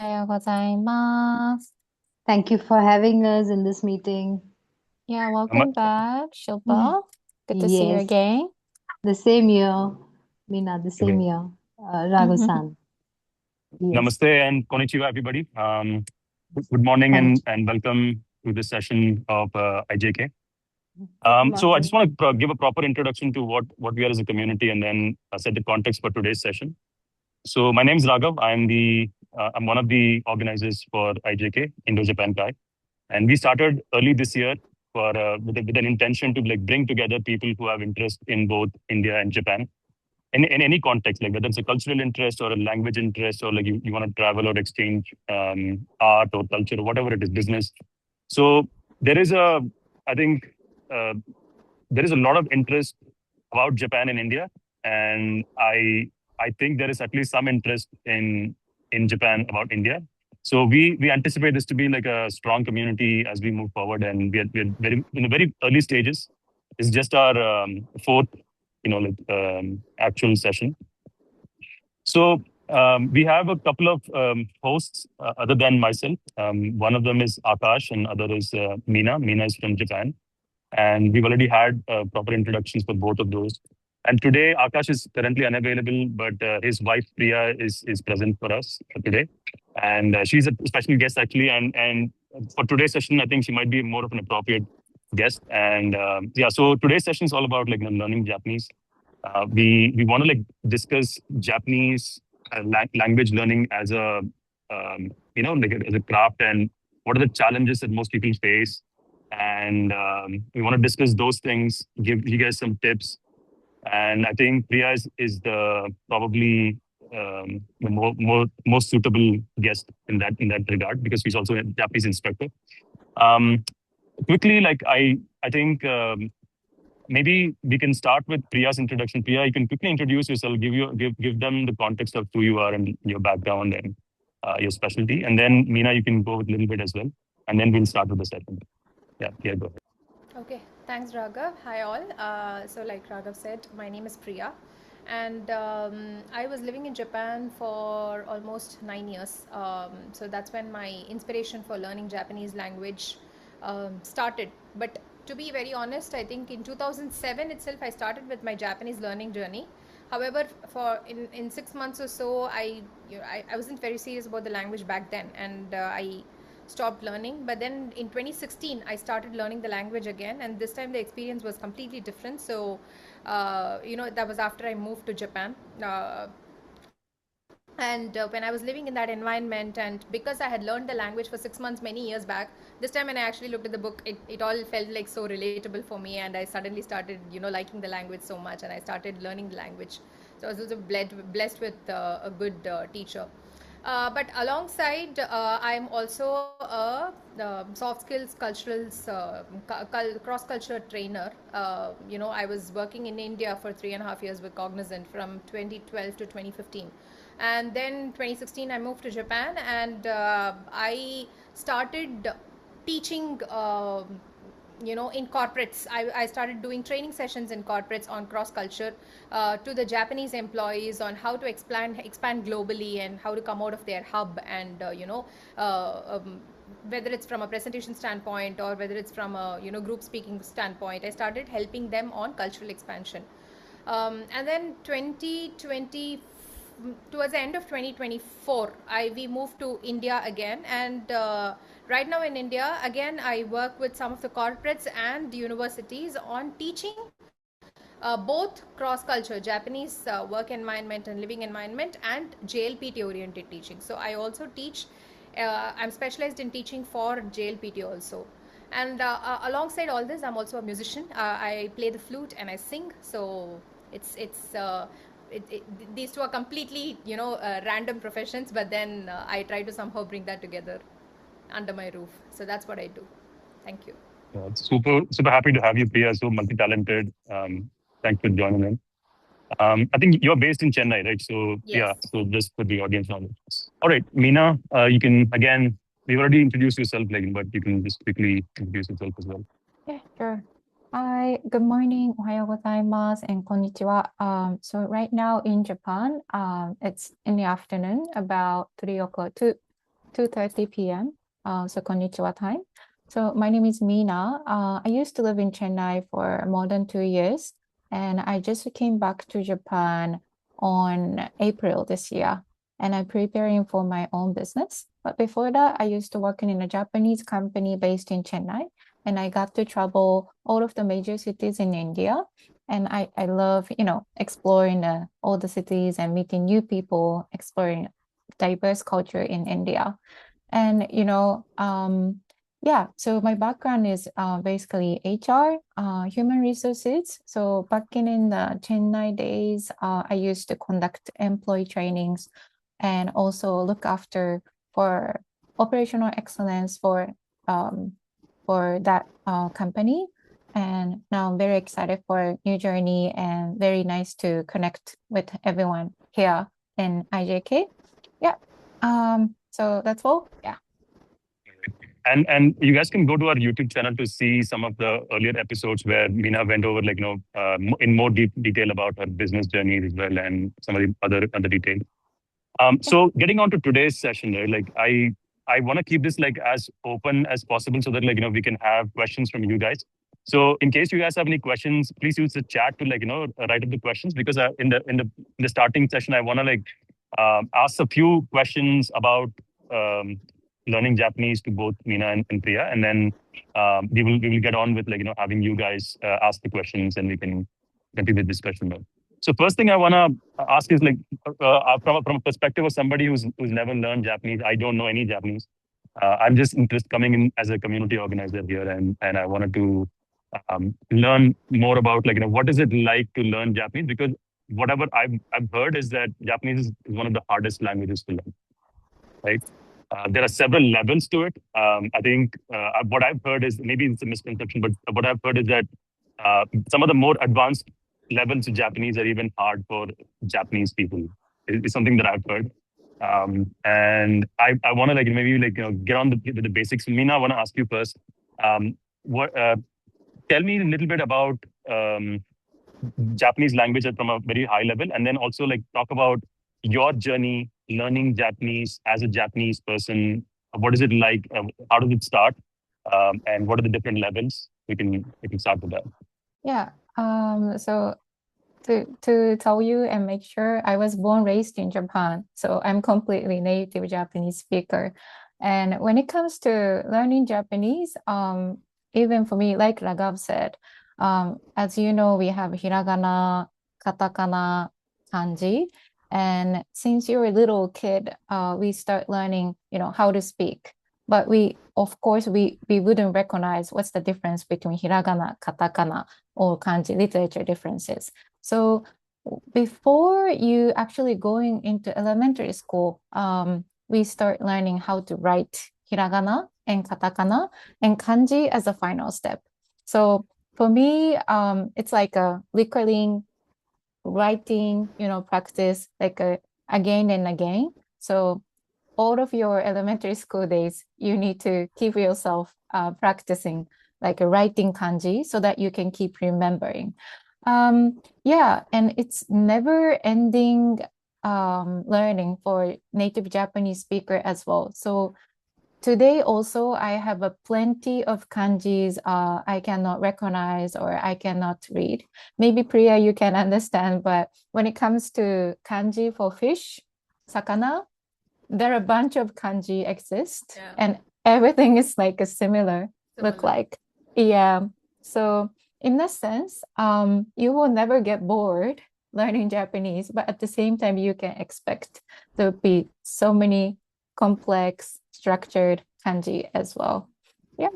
ようございます。Thank you for having us in this meeting. Yeah, Am welcome back, Mm. Shilpa. Good to see you Yes, again. the same year, Mina, the same Okay. year, Raghu-san. Yes, Namaste and konnichiwa, everybody. Good morning Conch. and welcome to this session of IJK. Good So I morning. just want to give a proper introduction to what we are as a community and then set the context for today's session. So my name is Ragav. I'm one of the organizers for IJK, Indo-Japan Kai. And we started early this year with an intention to bring together people who have interest in both India and Japan in any context, like whether it's a cultural interest or a language interest, or like you want to travel or exchange art or culture or whatever it is, business. So there is I think uh, there is a lot of interest about Japan in India, and I think there is at least some interest in Japan about India. So we anticipate this to be like a strong community as we move forward, and we're very in the very early stages. It's just our fourth, actual session. So we have a couple of hosts other than myself. One of them is Akash, and other is Mina. Mina is from Japan, and we've already had proper introductions for both of those. And today, Akash is currently unavailable, but his wife Priya is present for us today, and she's a special guest actually. And for today's session, I think she might be more of an appropriate guest. And yeah, so today's session is all about learning Japanese. We want to discuss Japanese language learning as a as a craft, and what are the challenges that most people face, and we want to discuss those things, give you guys some tips. And I think Priya is the probably the most suitable guest in that regard, because she's also a Japanese instructor. Um, Quickly, I think maybe we can start with Priya's introduction. Priya, you can quickly introduce yourself, give them the context of who you are and your background and your specialty, and then Mina, you can go with a little bit as well, and then we'll start with the session. Yeah, go ahead. Okay, thanks Raghav. Hi all. So like Raghav said, my name is Priya, and I was living in Japan for almost 9 years. So that's when my inspiration for learning Japanese language started. But to be very honest, I think in 2007 itself I started with my Japanese learning journey. However, for in 6 months or so, I wasn't very serious about the language back then, and I stopped learning. But then in 2016 I started learning the language again, and this time the experience was completely different. So that was after I moved to Japan. And when I was living in that environment, and because I had learned the language for 6 months many years back, this time when I actually looked at the book, it all felt like so relatable for me, and I suddenly started liking the language so much, and I started learning the language. So I was also blessed with a good teacher. But alongside, I'm also a soft skills culturals cross culture trainer. I was working in India for 3.5 years with Cognizant from 2012 to 2015, and then 2016 I moved to Japan, and I started teaching. In corporates, I started doing training sessions in corporates on cross culture to the Japanese employees on how to expand globally and how to come out of their hub, and whether it's from a presentation standpoint or whether it's from a group speaking standpoint, I started helping them on cultural expansion. And then 2020, towards the end of 2024, we moved to India again, and right now in India again I work with some of the corporates and universities on teaching both cross culture Japanese work environment and living environment, and JLPT oriented teaching. So I also teach, I'm specialized in teaching for JLPT also. And alongside all this, I'm also a musician. I play the flute and I sing. So these two are completely random professions, but then I try to somehow bring that together under my roof. So that's what I do. Thank you. Super happy to have you, Priya. So multi-talented. Thanks for joining in. I think you're based in Chennai, right? So yeah, Yes. so just for the audience knowledge. All right, Mina, you can again. We've already introduced yourself, but you can just quickly introduce yourself as well. Yeah, sure. Hi, good morning. おはようございます and こんにちは. So right now in Japan, it's in the afternoon, about 3 o'clock, 2:30 p.m. So konnichiwa time. So my name is Mina. I used to live in Chennai for more than 2 years, and I just came back to Japan on April this year, and I'm preparing for my own business. But before that, I used to work in a Japanese company based in Chennai, and I got to travel all of the major cities in India. And I love, exploring all the cities and meeting new people, exploring diverse culture in India. And, yeah, so my background is basically HR, human resources. So back in the Chennai days, I used to conduct employee trainings and also look after for operational excellence for that company. And now I'm very excited for a new journey and very nice to connect with everyone here in IJK. Yeah. So that's all. Yeah. And you guys can go to our YouTube channel to see some of the earlier episodes where Mina went over in more detail about her business journey as well and some of the other details. So getting on to today's session, right, I want to keep this as open as possible so that we can have questions from you guys. So in case you guys have any questions, please use the chat to write up the questions, because in the starting session I want to ask a few questions about learning Japanese to both Mina and Priya, and then we will get on with having you guys ask the questions, and we can continue the discussion. So first thing I want to ask is from a perspective of somebody who's never learned Japanese. I don't know any Japanese. I'm just coming in as a community organizer here, and I wanted to learn more about what is it like to learn Japanese, because whatever I've heard is that Japanese is one of the hardest languages to learn, right? There are several levels to it. I think what I've heard is, maybe it's a misconception, but what I've heard is that some of the more advanced levels of Japanese are even hard for Japanese people. It's something that I've heard. And I want to get on with the basics. Mina, I want to ask you first. Tell me a little bit about Japanese language from a very high level, and then also talk about your journey learning Japanese as a Japanese person. What is it like? How does it start? And what are the different levels? We can start with that. Yeah. So to tell you and make sure, I was born raised in Japan, so I'm completely native Japanese speaker. And when it comes to learning Japanese, even for me, like Ragav said, as you know, we have hiragana, katakana, kanji. And since you're a little kid, we start learning, how to speak. But of course, we wouldn't recognize what's the difference between hiragana, katakana, or kanji literature differences. So before you actually going into elementary school, we start learning how to write hiragana and katakana and kanji as a final step. So for me, it's like a recurring writing, practice again and again. So all of your elementary school days, you need to keep yourself practicing writing kanji so that you can keep remembering. Yeah, and it's never ending learning for native Japanese speaker as well. So today also, I have plenty of kanjis I cannot recognize or I cannot read. Maybe Priya, you can understand, but when it comes to kanji for fish, sakana, there are a bunch of kanji exist, and everything is a similar look like. Yeah. So in that sense, you will never get bored learning Japanese, but at the same time, you can expect there will be so many complex, structured kanji as well. Yeah.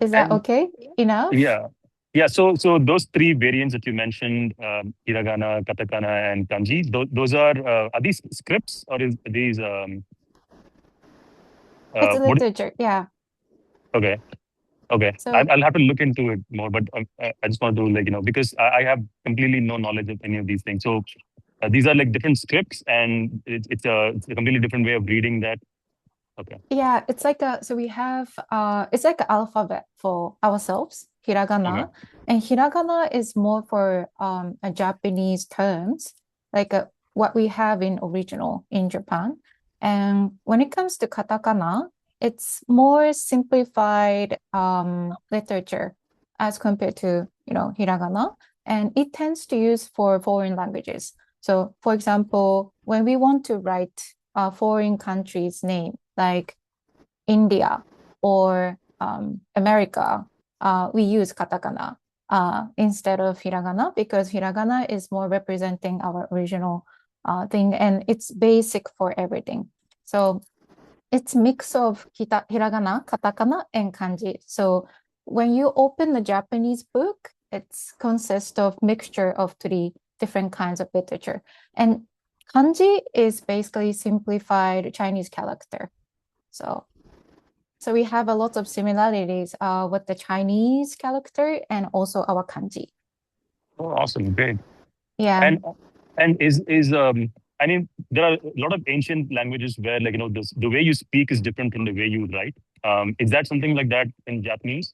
Is that okay enough? Yeah. Yeah. So those three variants that you mentioned, hiragana, katakana, and kanji, those are these scripts, or is these it's literature. Yeah. Okay. So, I'll have to look into it more, but I just want to because I have completely no knowledge of any of these things. So these are different scripts, and it's a completely different way of reading that. Okay. Yeah, it's so we have it's like an alphabet for ourselves, hiragana. Okay. And hiragana is more for a Japanese terms, what we have in original in Japan. And when it comes to katakana, it's more simplified literature as compared to, hiragana, and it tends to use for foreign languages. So, for example, when we want to write a foreign country's name, like India or America, we use katakana instead of hiragana, because hiragana is more representing our original thing, and it's basic for everything. So it's mix of hiragana, katakana, and kanji. So when you open the Japanese book, it's consists of mixture of 3 different kinds of literature. And kanji is basically simplified Chinese character. So we have a lot of similarities with the Chinese character and also our kanji. Oh, awesome. Great. Yeah. And I mean, there are a lot of ancient languages where, like, the way you speak is different from the way you write. Is that something like that in Japanese?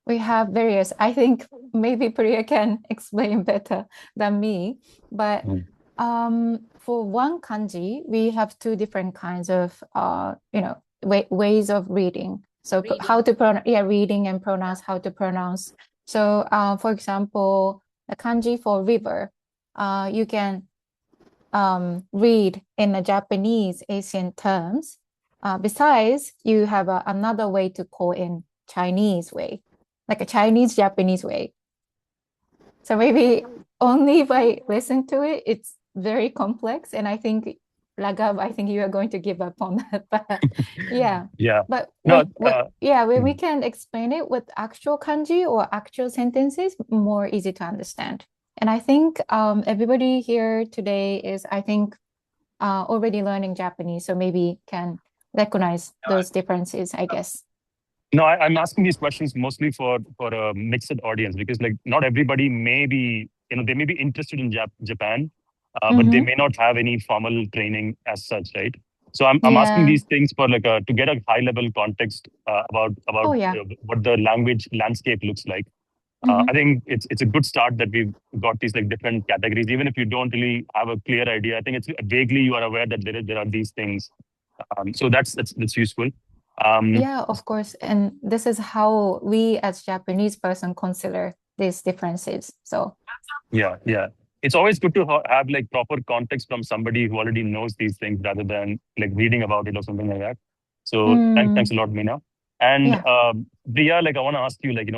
We have various. I think maybe Priya can explain better than me. But for one kanji, we have 2 different kinds of, ways of reading. So how to pronounce, reading and pronounce, how to pronounce. So for example, the kanji for river, you can read in the Japanese ancient terms. Besides, you have another way to call in Chinese way, like a Chinese Japanese way. So maybe only if I listen to it, it's very complex. And I think, Ragav, I think you are going to give up on that. But yeah. Yeah. But No, when we can explain it with actual kanji or actual sentences, more easy to understand. And I think everybody here today is, I think, already learning Japanese, so maybe can recognize those differences, I guess. No, I'm asking these questions mostly for a mixed audience, because, like, not everybody may be, they may be interested in Japan, but they may not have any formal training as such, right? So I'm asking these things for, like, to get a high level context about what the language landscape looks like. I think it's a good start that we've got these, like, different categories, even if you don't really have a clear idea. I think it's vaguely you are aware that there are these things. So that's useful. Yeah, of course. And this is how we as Japanese person consider these differences. So yeah. It's always good to have, like, proper context from somebody who already knows these things, rather than, like, reading about it or something like that. So thanks a lot, Mina. And Priya, like, I want to ask you, like,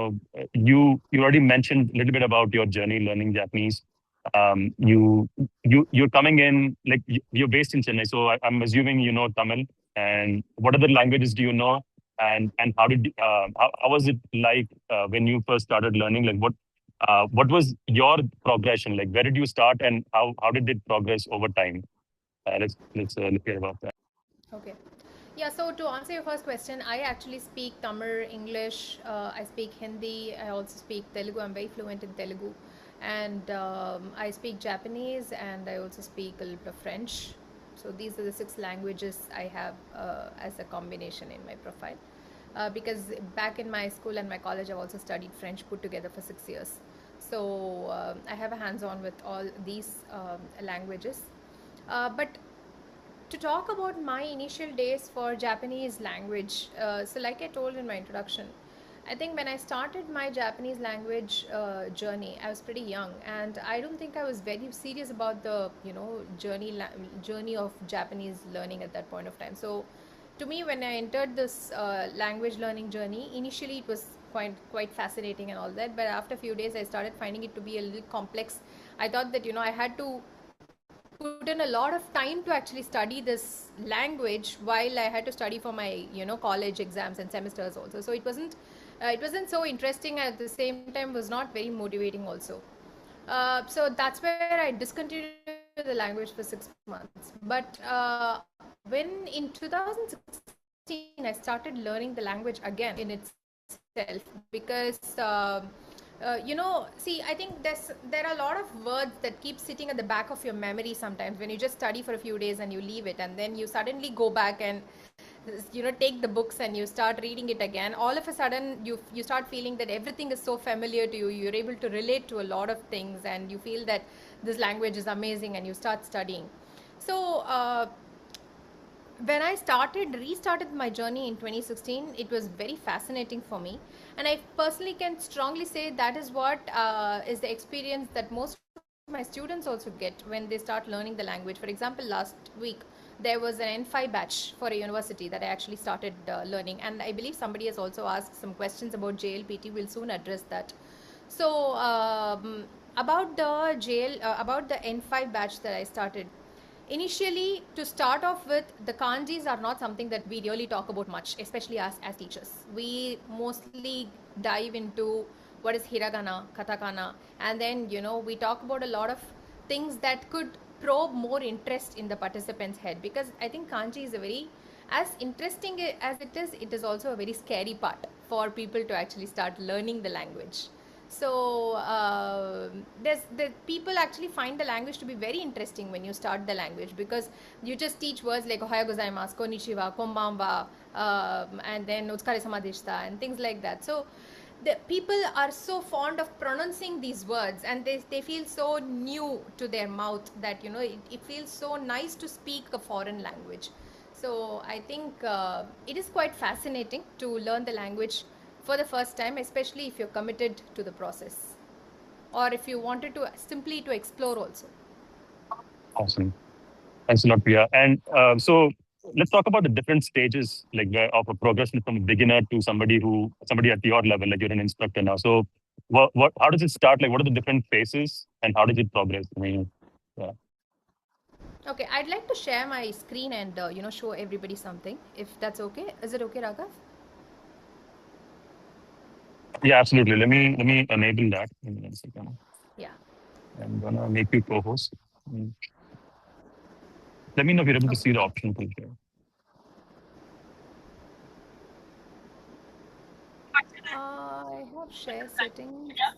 you already mentioned a little bit about your journey learning Japanese. You're coming in, like, you're based in Chennai, so I'm assuming you know Tamil. And what other languages do you know? And how was it like when you first started learning? Like, what was your progression? Like, where did you start, and how did it progress over time? Let's hear about that. Okay. Yeah, so to answer your first question, I actually speak Tamil, English, I speak Hindi, I also speak Telugu. I'm very fluent in Telugu. And I speak Japanese, and I also speak a little bit of French. So these are the 6 languages I have as a combination in my profile. Because back in my school and my college, I've also studied French put together for 6 years. So I have a hands-on with all these languages. But to talk about my initial days for Japanese language, so like I told in my introduction, I think when I started my Japanese language journey, I was pretty young, and I don't think I was very serious about the journey of Japanese learning at that point of time. So to me, when I entered this language learning journey, initially it was quite fascinating and all that, but after a few days I started finding it to be a little complex. I thought that I had to put in a lot of time to actually study this language, while I had to study for my college exams and semesters also. So it wasn't so interesting, and at the same time was not very motivating also. So that's where I discontinued the language for 6 months. But when in 2016 I started learning the language again in itself, because see, I think there are a lot of words that keep sitting at the back of your memory sometimes when you just study for a few days and you leave it, and then you suddenly go back and take the books and you start reading it again. All of a sudden you start feeling that everything is so familiar to you. You're able to relate to a lot of things, and you feel that this language is amazing, and you start studying. So when I restarted my journey in 2016, it was very fascinating for me. And I personally can strongly say that is what is the experience that most of my students also get when they start learning the language. For example, last week, there was an N5 batch for a university that I actually started learning. And I believe somebody has also asked some questions about JLPT. We'll soon address that. So, about about the N5 batch that I started, initially, to start off with, the kanjis are not something that we really talk about much, especially as teachers. We mostly dive into what is hiragana, katakana, and then, we talk about a lot of things that could probe more interest in the participant's head, because I think kanji is a very, as interesting as it is also a very scary part for people to actually start learning the language. So there's the people actually find the language to be very interesting when you start the language, because you just teach words like ohayo gozaimasu, konnichiwa, konbanwa, and then otsukare sama deshita and things like that. So the people are so fond of pronouncing these words, and they feel so new to their mouth that it feels so nice to speak a foreign language. So I think it is quite fascinating to learn the language for the first time, especially if you're committed to the process, or if you wanted to simply to explore also. Awesome. Thanks a lot, Priya. And so let's talk about the different stages, like of a progression from a beginner to somebody at your level, like you're an instructor now. So how does it start? Like, what are the different phases, and how does it progress? I mean, yeah. Okay, I'd like to share my screen and show everybody something, if that's okay. Is it okay, Raghav? Yeah, absolutely. Let me enable that in 1 second. Yeah. I'm gonna make you co-host. Let me know if you're able to see the option, please. I have share settings. Share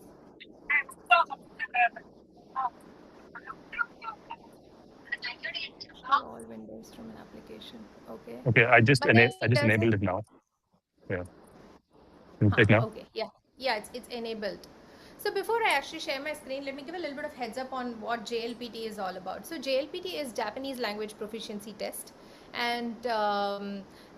all windows from an application. Okay. Okay, I just But then enabled it now. Yeah. Take now. Okay, yeah, it's enabled. So before I actually share my screen, let me give a little bit of heads up on what JLPT is all about. So JLPT is Japanese Language Proficiency Test, and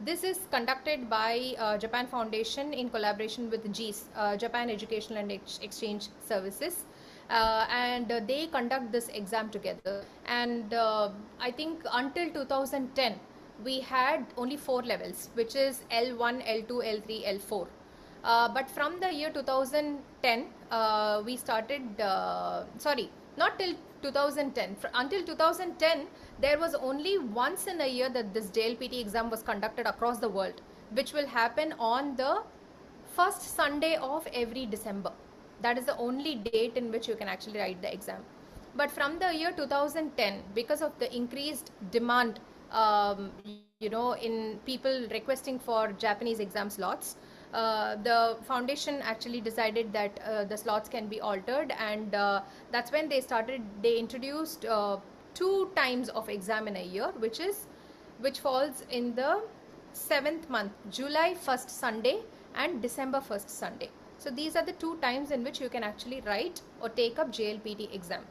this is conducted by Japan Foundation in collaboration with JEES, Japan Educational and Exchange Services. And they conduct this exam together. And I think until 2010, we had only 4 levels, which is L1, L2, L3, L4. But from the year 2010, we started, sorry, not till 2010. Until 2010, there was only once in a year that this JLPT exam was conducted across the world, which will happen on the first Sunday of every December. That is the only date in which you can actually write the exam. But from the year 2010, because of the increased demand, in people requesting for Japanese exam slots, the foundation actually decided that the slots can be altered, and that's when they introduced 2 times of exam in a year, which falls in the 7th month, July 1st Sunday and December 1st Sunday. So these are the 2 times in which you can actually write or take up JLPT exam.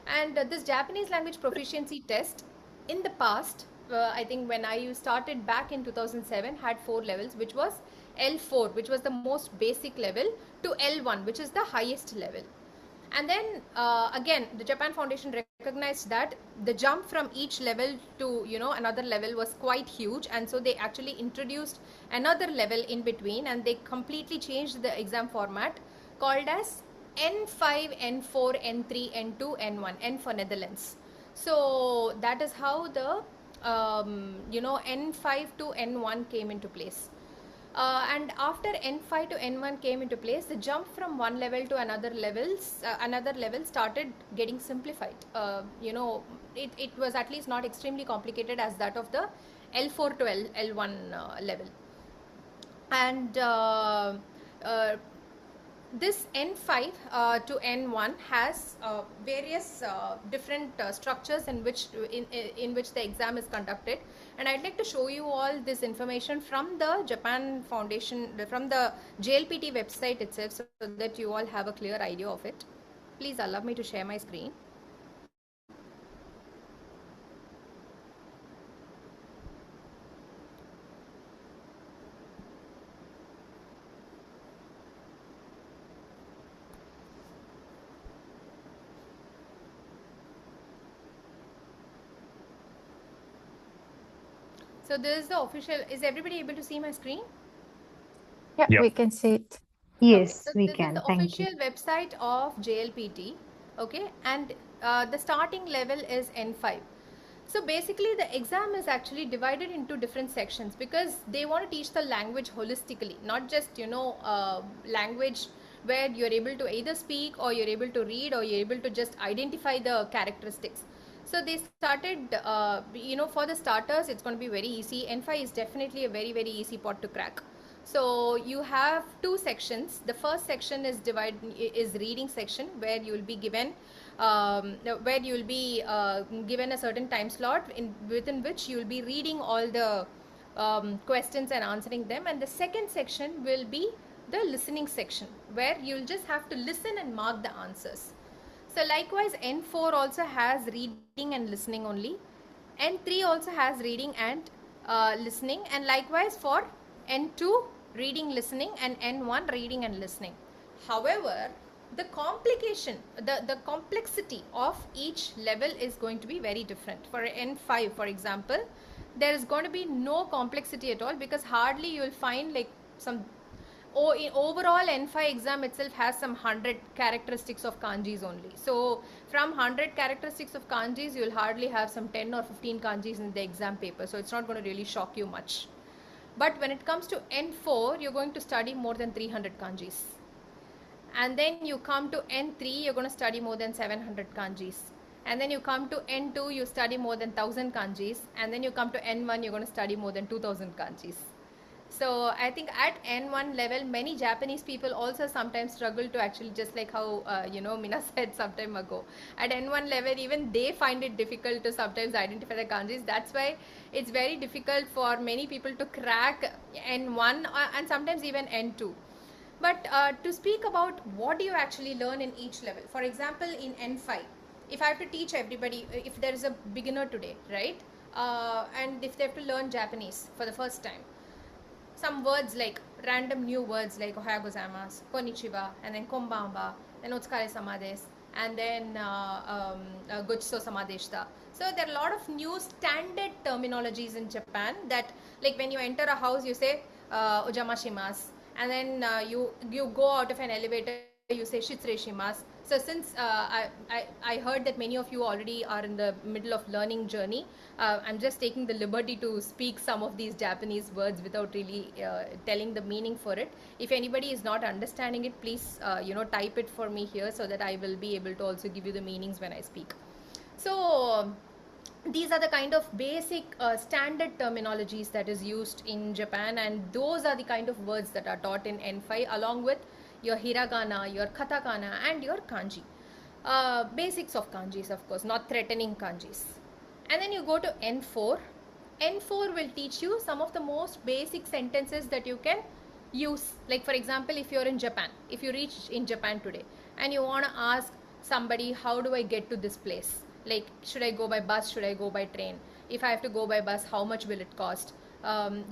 And this Japanese language proficiency test, in the past, I think when I started back in 2007, had 4 levels, which was L4, which was the most basic level, to L1, which is the highest level. And then again, the Japan Foundation recognized that the jump from each level to another level was quite huge, and so they actually introduced another level in between, and they completely changed the exam format called as N5, N4, N3, N2, N1, N for Netherlands. So that is how the N5 to N1 came into place. And after N5 to N1 came into place, the jump from one level to another level started getting simplified. It was at least not extremely complicated as that of the L4 to L1 level. And this N5 to N1 has various different structures in which the exam is conducted, and I'd like to show you all this information from the Japan Foundation, from the JLPT website itself, so that you all have a clear idea of it. Please allow me to share my screen. So this is the official. Is everybody able to see my screen? Yeah, Yeah. we can see it. Okay, Yes, so we this is can. the Thank you. official website of JLPT. Okay, and the starting level is N5. So basically, the exam is actually divided into different sections because they want to teach the language holistically, not just language where you're able to either speak or you're able to read or you're able to just identify the characteristics. So they started, for the starters, it's going to be very easy. N5 is definitely a very, very easy pot to crack. So you have two sections. The first section is reading section where you will be given given a certain time slot within which you will be reading all the questions and answering them. And the second section will be the listening section where you'll just have to listen and mark the answers. So likewise, N4 also has reading and listening only. N3 also has reading and listening, and likewise for N2 reading, listening, and N1 reading and listening. However, the complexity of each level is going to be very different. For N5, for example, there is going to be no complexity at all because hardly you will find like some overall N5 exam itself has some 100 characteristics of kanjis only. So from 100 characteristics of kanjis, you will hardly have some 10 or 15 kanjis in the exam paper. So it's not going to really shock you much. But when it comes to N4, you're going to study more than 300 kanjis. And then you come to N3, you're going to study more than 700 kanjis. And then you come to N2, you study more than 1000 kanjis. And then you come to N1, you're going to study more than 2000 kanjis. So I think at N1 level, many Japanese people also sometimes struggle to actually, just like how Mina said some time ago, at N1 level even they find it difficult to sometimes identify the kanjis. That's why it's very difficult for many people to crack N1 and sometimes even N2. But to speak about what do you actually learn in each level, for example in N5, if I have to teach everybody, if there is a beginner today, right, and if they have to learn Japanese for the first time, some words like random new words like ohayo gozaimasu, konnichiwa, and then konbanwa, then otsukare sama desu, and then gochiso sama deshita. So there are a lot of new standard terminologies in Japan that, like when you enter a house, you say ojamashimasu, and then you go out of an elevator, you say shitsureishimasu. So since I heard that many of you already are in the middle of learning journey, I'm just taking the liberty to speak some of these Japanese words without really telling the meaning for it. If anybody is not understanding it, please type it for me here so that I will be able to also give you the meanings when I speak. So these are the kind of basic standard terminologies that is used in Japan, and those are the kind of words that are taught in N5 along with your hiragana, your katakana, and your kanji. Basics of kanjis, of course, not threatening kanjis. And then you go to N4. N4 will teach you some of the most basic sentences that you can use. Like for example, if you're in Japan, if you reach in Japan today and you want to ask somebody, how do I get to this place? Like, should I go by bus? Should I go by train? If I have to go by bus, how much will it cost? And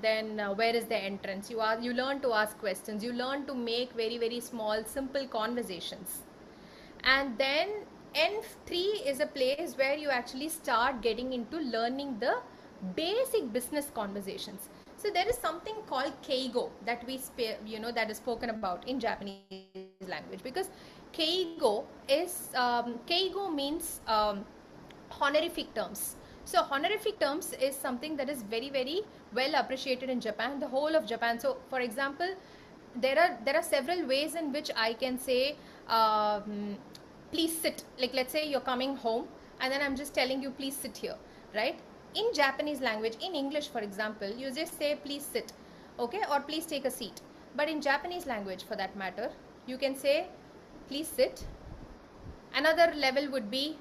then where is the entrance? You learn to ask questions. You learn to make very, very small, simple conversations. And then N3 is a place where you actually start getting into learning the basic business conversations. So there is something called keigo that that is spoken about in Japanese language, because keigo means honorific terms. So honorific terms is something that is very, very well appreciated in Japan, the whole of Japan. So for example, there are several ways in which I can say please sit. Like let's say you're coming home and then I'm just telling you please sit here, right? In Japanese language, in English for example, you just say please sit, okay, or please take a seat. But in Japanese language for that matter, you can say please sit. Another level would be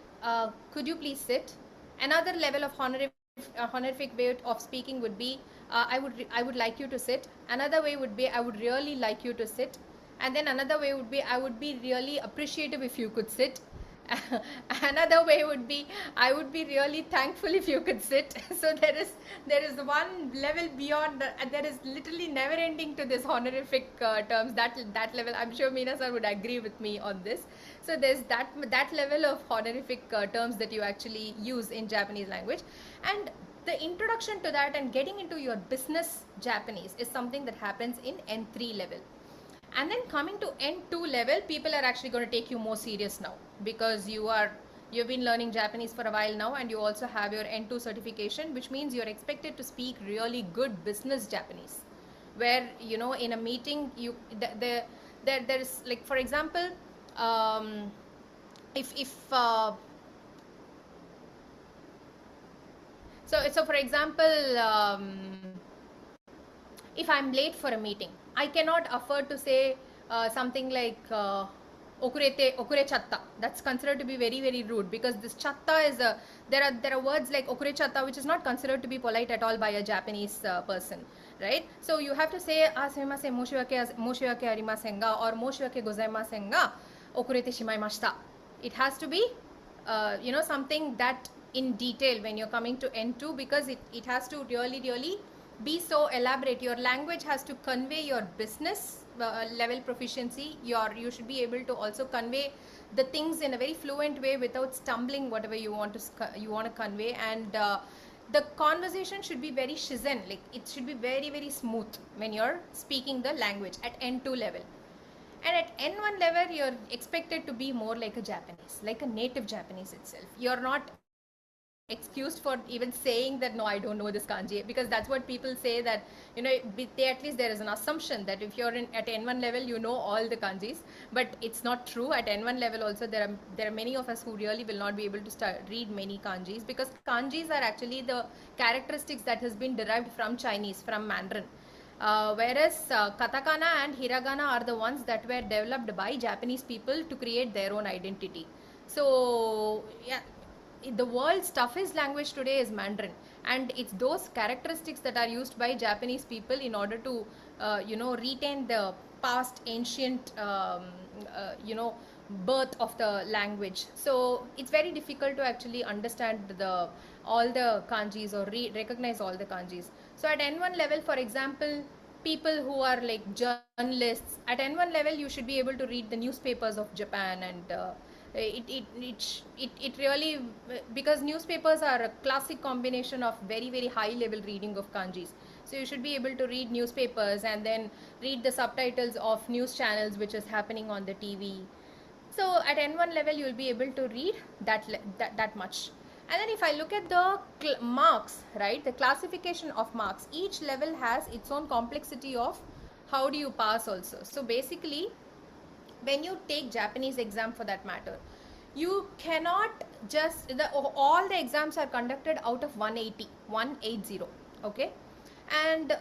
could you please sit. Another level of honorific way of speaking would be I would like you to sit. Another way would be I would really like you to sit. And then another way would be I would be really appreciative if you could sit. Another way would be I would be really thankful if you could sit. So there is one level beyond, and there is literally never ending to this honorific terms. That level, I'm sure Mina sir would agree with me on this. So there's that level of honorific terms that you actually use in Japanese language. And the introduction to that and getting into your business Japanese is something that happens in N3 level. And then coming to N2 level, people are actually going to take you more serious now, because you've been learning Japanese for a while now, and you also have your N2 certification, which means you're expected to speak really good business Japanese, where, you know, in a meeting, there's like, for example, so for example, if I'm late for a meeting, I cannot afford to say something like okure chatta. That's considered to be very, very rude, because this chatta is there are words like okure chatta which is not considered to be polite at all by a Japanese person, right? So you have to say sumimasen moshiwake arimasen ga or moshiwake gozaimasen ga okurete shimaimashita. It has to be you know, something that in detail when you're coming to N2, because it has to really be so elaborate. Your language has to convey your business level proficiency. You should be able to also convey the things in a very fluent way without stumbling whatever you want to convey, and the conversation should be very shizen, like it should be very, very smooth when you're speaking the language at N2 level. And at N1 level, you're expected to be more like a Japanese, like a native Japanese itself. You're not excused for even saying that, no, I don't know this kanji, because that's what people say, that, you know, at least there is an assumption that if you're at N1 level, you know all the kanjis, but it's not true. At N1 level also, there are many of us who really will not be able to read many kanjis, because kanjis are actually the characteristics that has been derived from Chinese, from Mandarin. Whereas katakana and hiragana are the ones that were developed by Japanese people to create their own identity. So yeah, the world's toughest language today is Mandarin, and it's those characteristics that are used by Japanese people in order to you know, retain the past ancient you know, birth of the language. So it's very difficult to actually understand all the kanjis or recognize all the kanjis. So at N1 level, for example, people who are like journalists, at N1 level you should be able to read the newspapers of Japan, and it really, because newspapers are a classic combination of very, very high level reading of kanjis. So you should be able to read newspapers and then read the subtitles of news channels which is happening on the TV. So at N1 level you will be able to read that much. And then if I look at the marks, right, the classification of marks, each level has its own complexity of how do you pass also. So basically, when you take Japanese exam for that matter, you cannot just, all the exams are conducted out of 180, okay, and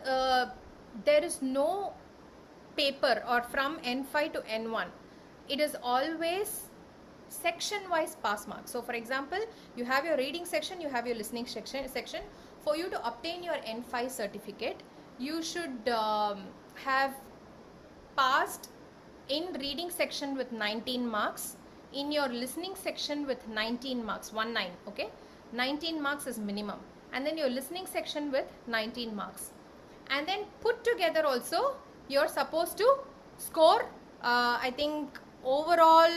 there is no paper or from N5 to N1, it is always section wise pass marks. So for example, you have your reading section, you have your listening section. For you to obtain your N5 certificate, you should have passed in reading section with 19 marks, in your listening section with 19 marks, 19, okay, 19 marks is minimum, and then your listening section with 19 marks, and then put together also you're supposed to score I think overall,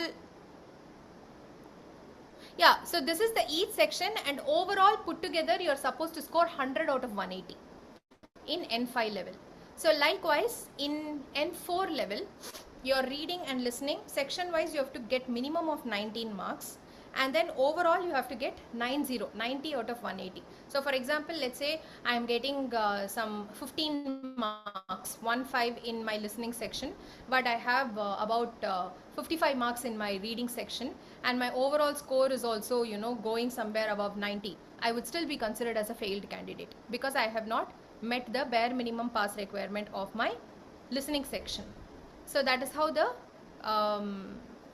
yeah, so this is the each section, and overall put together you're supposed to score 100 out of 180 in N5 level. So likewise in N4 level, your reading and listening section wise you have to get minimum of 19 marks, and then overall you have to get 90 out of 180. So for example, let's say I am getting some 15 marks, 15 in my listening section, but I have about 55 marks in my reading section, and my overall score is also, you know, going somewhere above 90. I would still be considered as a failed candidate, because I have not met the bare minimum pass requirement of my listening section. So that is how the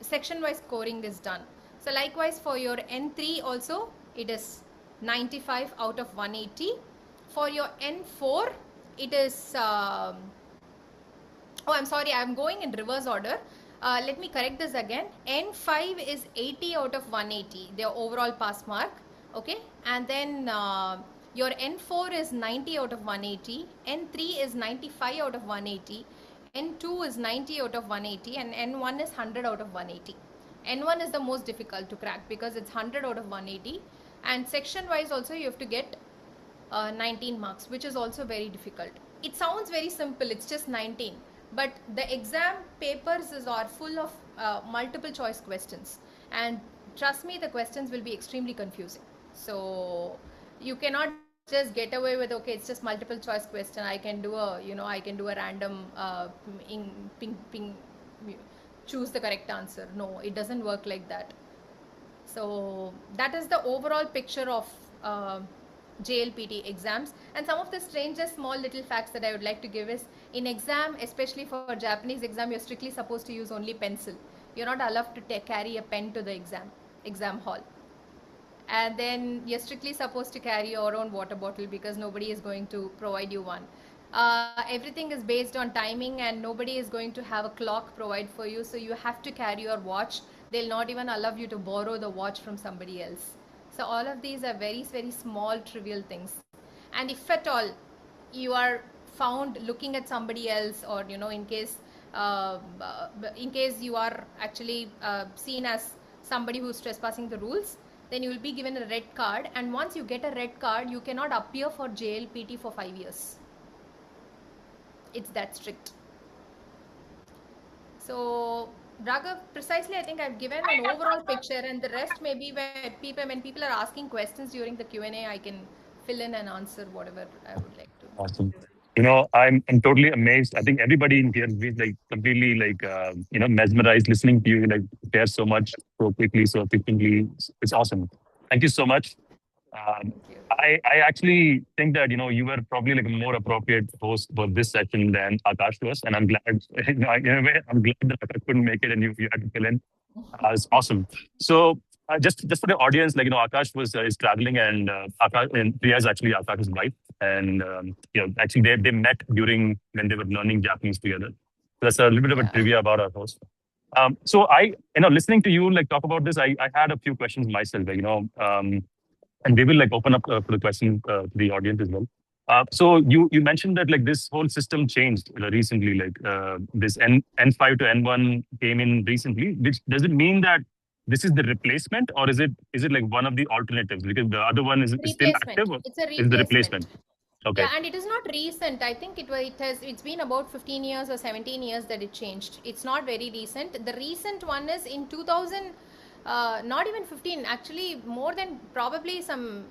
section wise scoring is done. So likewise for your N3 also, it is 95 out of 180. For your N4, it is oh, I'm sorry, I'm going in reverse order. Let me correct this again. N5 is 80 out of 180, their overall pass mark, okay, and then your N4 is 90 out of 180, N3 is 95 out of 180, N2 is 90 out of 180, and N1 is 100 out of 180. N1 is the most difficult to crack because it's 100 out of 180, and section wise also you have to get 19 marks, which is also very difficult. It sounds very simple, it's just 19, but the exam papers are full of multiple choice questions, and trust me, the questions will be extremely confusing. So you cannot just get away with, okay, it's just multiple choice question, I can do a, I can do a random choose the correct answer. No, it doesn't work like that. So that is the overall picture of JLPT exams. And some of the strangest small little facts that I would like to give is, in exam, especially for Japanese exam, you're strictly supposed to use only pencil. You're not allowed to carry a pen to the exam hall. And then you're strictly supposed to carry your own water bottle, because nobody is going to provide you one. Everything is based on timing, and nobody is going to have a clock provide for you, so you have to carry your watch. They'll not even allow you to borrow the watch from somebody else. So all of these are very, very small trivial things. And if at all you are found looking at somebody else, or in case you are actually seen as somebody who's trespassing the rules, then you will be given a red card, and once you get a red card, you cannot appear for JLPT for 5 years. It's that strict. So Raghav, precisely, I think I've given an overall picture, and the rest maybe when people are asking questions during the Q&A, I can fill in and answer whatever I would like to. Awesome. I'm totally amazed. I think everybody in here is like completely like mesmerized listening to you, like share so much so quickly, so efficiently. It's awesome. Thank you so much. Thank you. I actually think that you were probably like a more appropriate host for this session than Akash was, and I'm glad. In a way, I'm glad that Akash couldn't make it, and you had to fill in. It's awesome. So just for the audience, Akash is traveling, and Akash and Priya is actually Akash's wife, and actually they met during when they were learning Japanese together. So that's a little bit of a trivia about our host. So listening to you talk about this, I had a few questions myself. And we will open up for the question to the audience as well. So you mentioned that this whole system changed recently, this N5 to N1 came in recently. Which does it mean that this is the replacement, or is it one of the alternatives, because the other one is still active? Or it's a replacement. Is the replacement? Okay. Yeah, and it is not recent. I think it's been about 15 years or 17 years that it changed. It's not very recent. The recent one is in 2000. Not even 15, actually more than probably some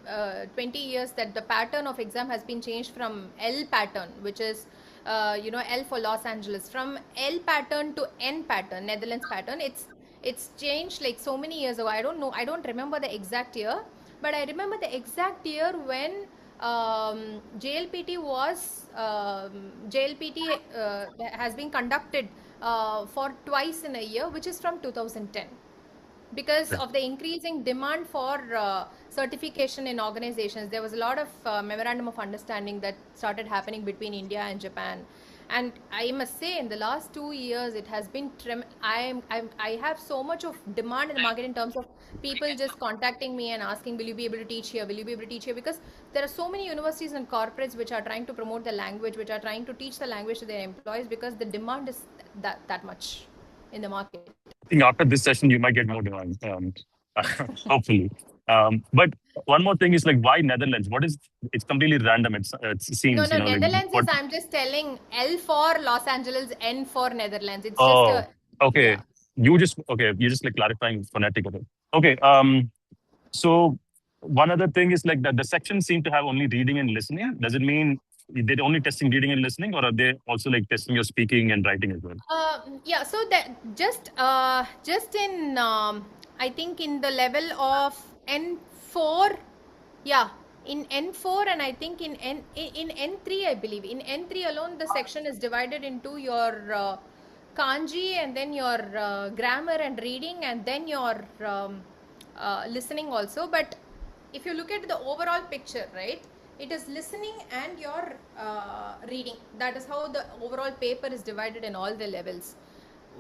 20 years, that the pattern of exam has been changed from L pattern, which is L for Los Angeles, from L pattern to N pattern, Netherlands pattern. It's changed so many years ago. I don't know, I don't remember the exact year, but I remember the exact year when JLPT has been conducted for twice in a year, which is from 2010. Because of the increasing demand for certification in organizations. There was a lot of memorandum of understanding that started happening between India and Japan. And I must say, in the last 2 years, it has been I have so much of demand in the market in terms of people just contacting me and asking, will you be able to teach here? Will you be able to teach here? Because there are so many universities and corporates which are trying to promote the language, which are trying to teach the language to their employees, because the demand is that much in the market. I think after this session, you might get more demand, hopefully. But one more thing is why Netherlands? It's completely random. It seems. No, Netherlands is, I'm just telling, L for Los Angeles, N for Netherlands. It's just okay. Yeah. You're just clarifying phonetic of it. Okay. So one other thing is the sections seem to have only reading and listening. Does it mean they're only testing reading and listening, or are they also testing your speaking and writing as well? Yeah, so that just in I think in the level of N4, yeah, in N4, and I think in N3, I believe in N3 alone, the section is divided into your kanji, and then your grammar and reading, and then your listening also. But if you look at the overall picture, right, it is listening and your reading. That is how the overall paper is divided in all the levels.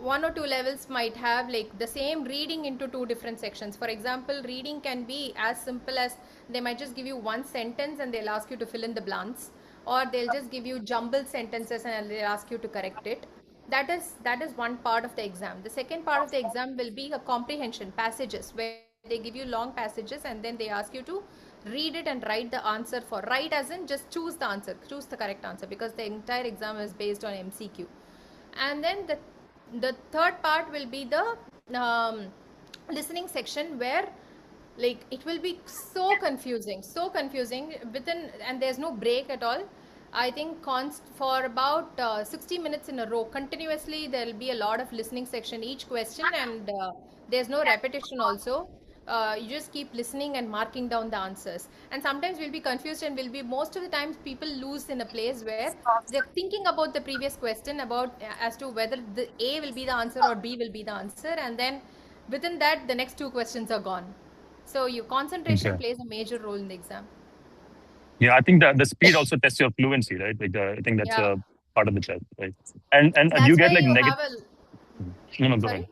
1 or 2 levels might have the same reading into 2 different sections. For example, reading can be as simple as they might just give you one sentence and they'll ask you to fill in the blanks, or they'll just give you jumbled sentences and they'll ask you to correct it. That is one part of the exam. The second part of the exam will be a comprehension, passages, where they give you long passages and then they ask you to read it and write the answer for. Write as in just choose the answer, choose the correct answer, because the entire exam is based on MCQ. And then the third part will be the listening section, where like it will be so confusing within, and there's no break at all. I think for about 60 minutes in a row continuously there will be a lot of listening section each question, and there's no repetition also. You just keep listening and marking down the answers, and sometimes we'll be confused, and will be, most of the times people lose in a place where they're thinking about the previous question, about as to whether the A will be the answer or B will be the answer, and then within that the next two questions are gone. So your concentration plays a major role in the exam. Yeah, I think that the speed also tests your fluency, right? Like I think that's a part of the test, right? And do you get like negative? No, go ahead.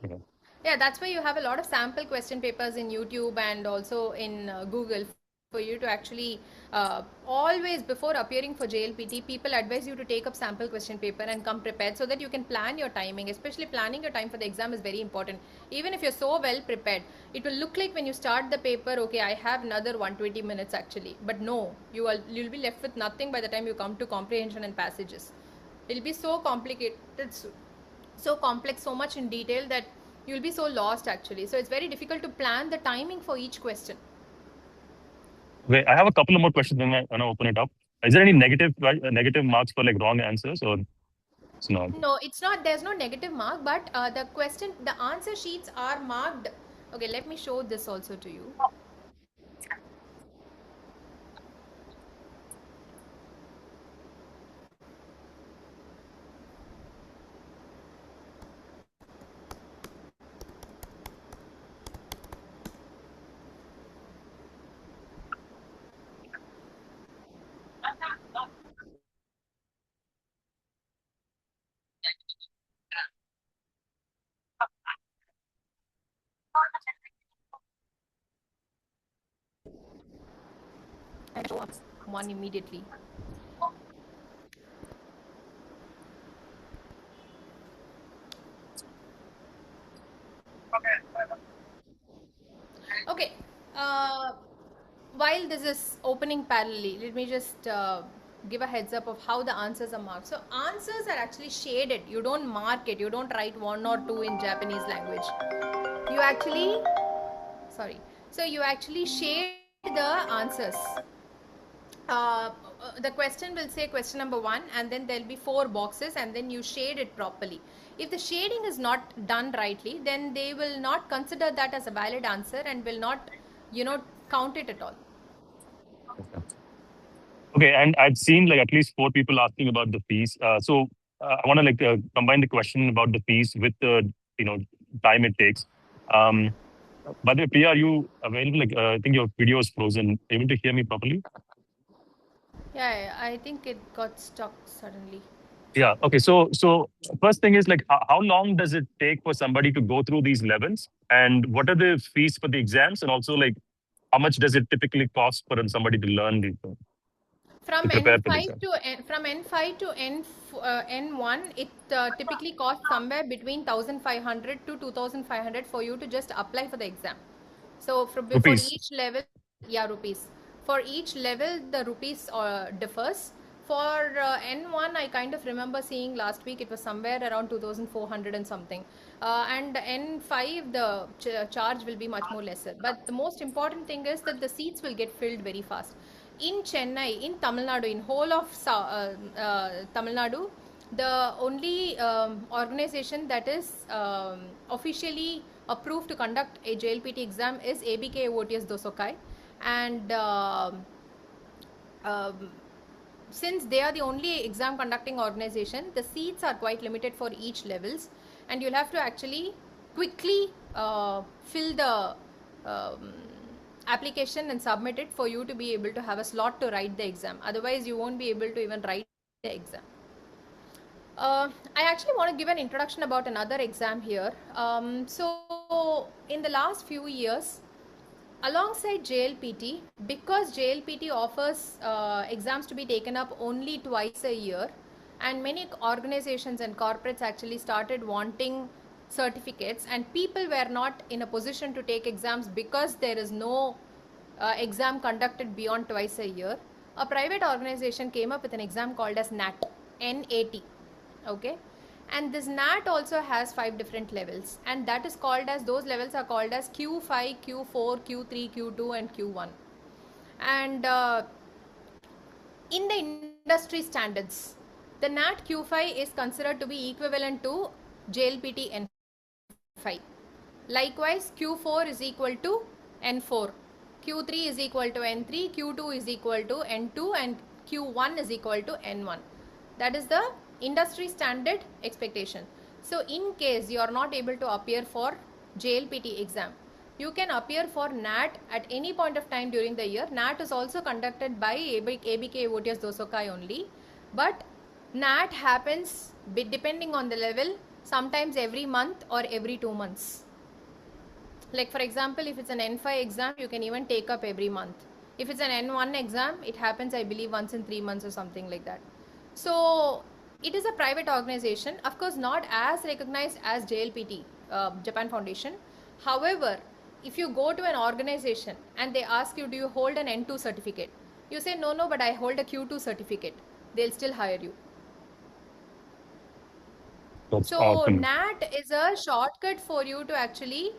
Yeah, that's why you have a lot of sample question papers in YouTube and also in Google for you to actually always, before appearing for JLPT, people advise you to take up sample question paper and come prepared, so that you can plan your timing. Especially planning your time for the exam is very important. Even if you're so well prepared, it will look like when you start the paper, okay, I have another 120 minutes actually, but no, you'll be left with nothing by the time you come to comprehension and passages. It'll be so complicated, so complex, so much in detail, that you'll be so lost actually. So it's very difficult to plan the timing for each question. Okay, I have a couple of more questions, then I want to open it up. Is there any negative marks for like wrong answers, or it's not? No, it's not. There's no negative mark, but the answer sheets are marked. Okay, let me show this also to you. I show up one immediately. Okay. While this is opening parallelly, let me just give a heads up of how the answers are marked. So answers are actually shaded. You don't mark it. You don't write 1 or 2 in Japanese language. You actually, sorry. So you actually shade the answers. The question will say question number 1, and then there'll be 4 boxes, and then you shade it properly. If the shading is not done rightly, then they will not consider that as a valid answer and will not, count it at all. Okay, and I've seen like at least 4 people asking about the fees. So I want to like combine the question about the fees with the time it takes. By the way, Priya, are you available? Like I think your video is frozen. Able to hear me properly? Yeah, I think it got stuck suddenly. Yeah. Okay. So first thing is like how long does it take for somebody to go through these levels, and what are the fees for the exams, and also like how much does it typically cost for somebody to learn these? From N5 to N1, it typically costs somewhere between 1,500 to 2,500 for you to just apply for the exam. So for each level, rupees. For each level, the rupees differs. For N1, I kind of remember seeing last week it was somewhere around 2,400 and something. And N5, the charge will be much more lesser. But the most important thing is that the seats will get filled very fast. In Chennai, in Tamil Nadu, in whole of Tamil Nadu, the only organization that is officially approved to conduct a JLPT exam is ABK OTS Dosokai, and since they are the only exam conducting organization, the seats are quite limited for each levels, and you'll have to actually quickly fill the application and submit it for you to be able to have a slot to write the exam. Otherwise, you won't be able to even write the exam. I actually want to give an introduction about another exam here. So in the last few years, alongside JLPT, because JLPT offers exams to be taken up only twice a year, and many organizations and corporates actually started wanting certificates, and people were not in a position to take exams because there is no exam conducted beyond twice a year, a private organization came up with an exam called as NAT, N-A-T, okay? And this NAT also has 5 different levels, and that is called as, those levels are called as Q5, Q4, Q3, Q2 and Q1. And in the industry standards, the NAT Q5 is considered to be equivalent to JLPT N5. Likewise, Q4 is equal to N4, Q3 is equal to N3, Q2 is equal to N2 and Q1 is equal to N1. That is the industry standard expectation. So in case you are not able to appear for JLPT exam, you can appear for NAT at any point of time during the year. NAT is also conducted by ABK OTS Dosokai only, but NAT happens depending on the level, sometimes every month or every 2 months. Like for example, if it's an N5 exam, you can even take up every month. If it's an N1 exam, it happens, I believe, once in 3 months or something like that. So it is a private organization, of course not as recognized as JLPT, Japan Foundation. However, if you go to an organization and they ask you, do you hold an N2 certificate? You say, no, but I hold a Q2 certificate. They'll still hire you. That's So awesome. NAT is a shortcut for you to actually,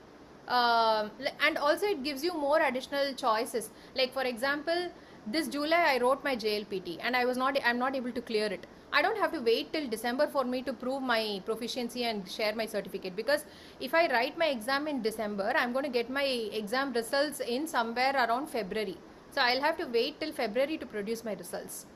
and also it gives you more additional choices. Like for example, this July I wrote my JLPT and I'm not able to clear it. I don't have to wait till December for me to prove my proficiency and share my certificate, because if I write my exam in December, I'm going to get my exam results in somewhere around February. So I'll have to wait till February to produce my results.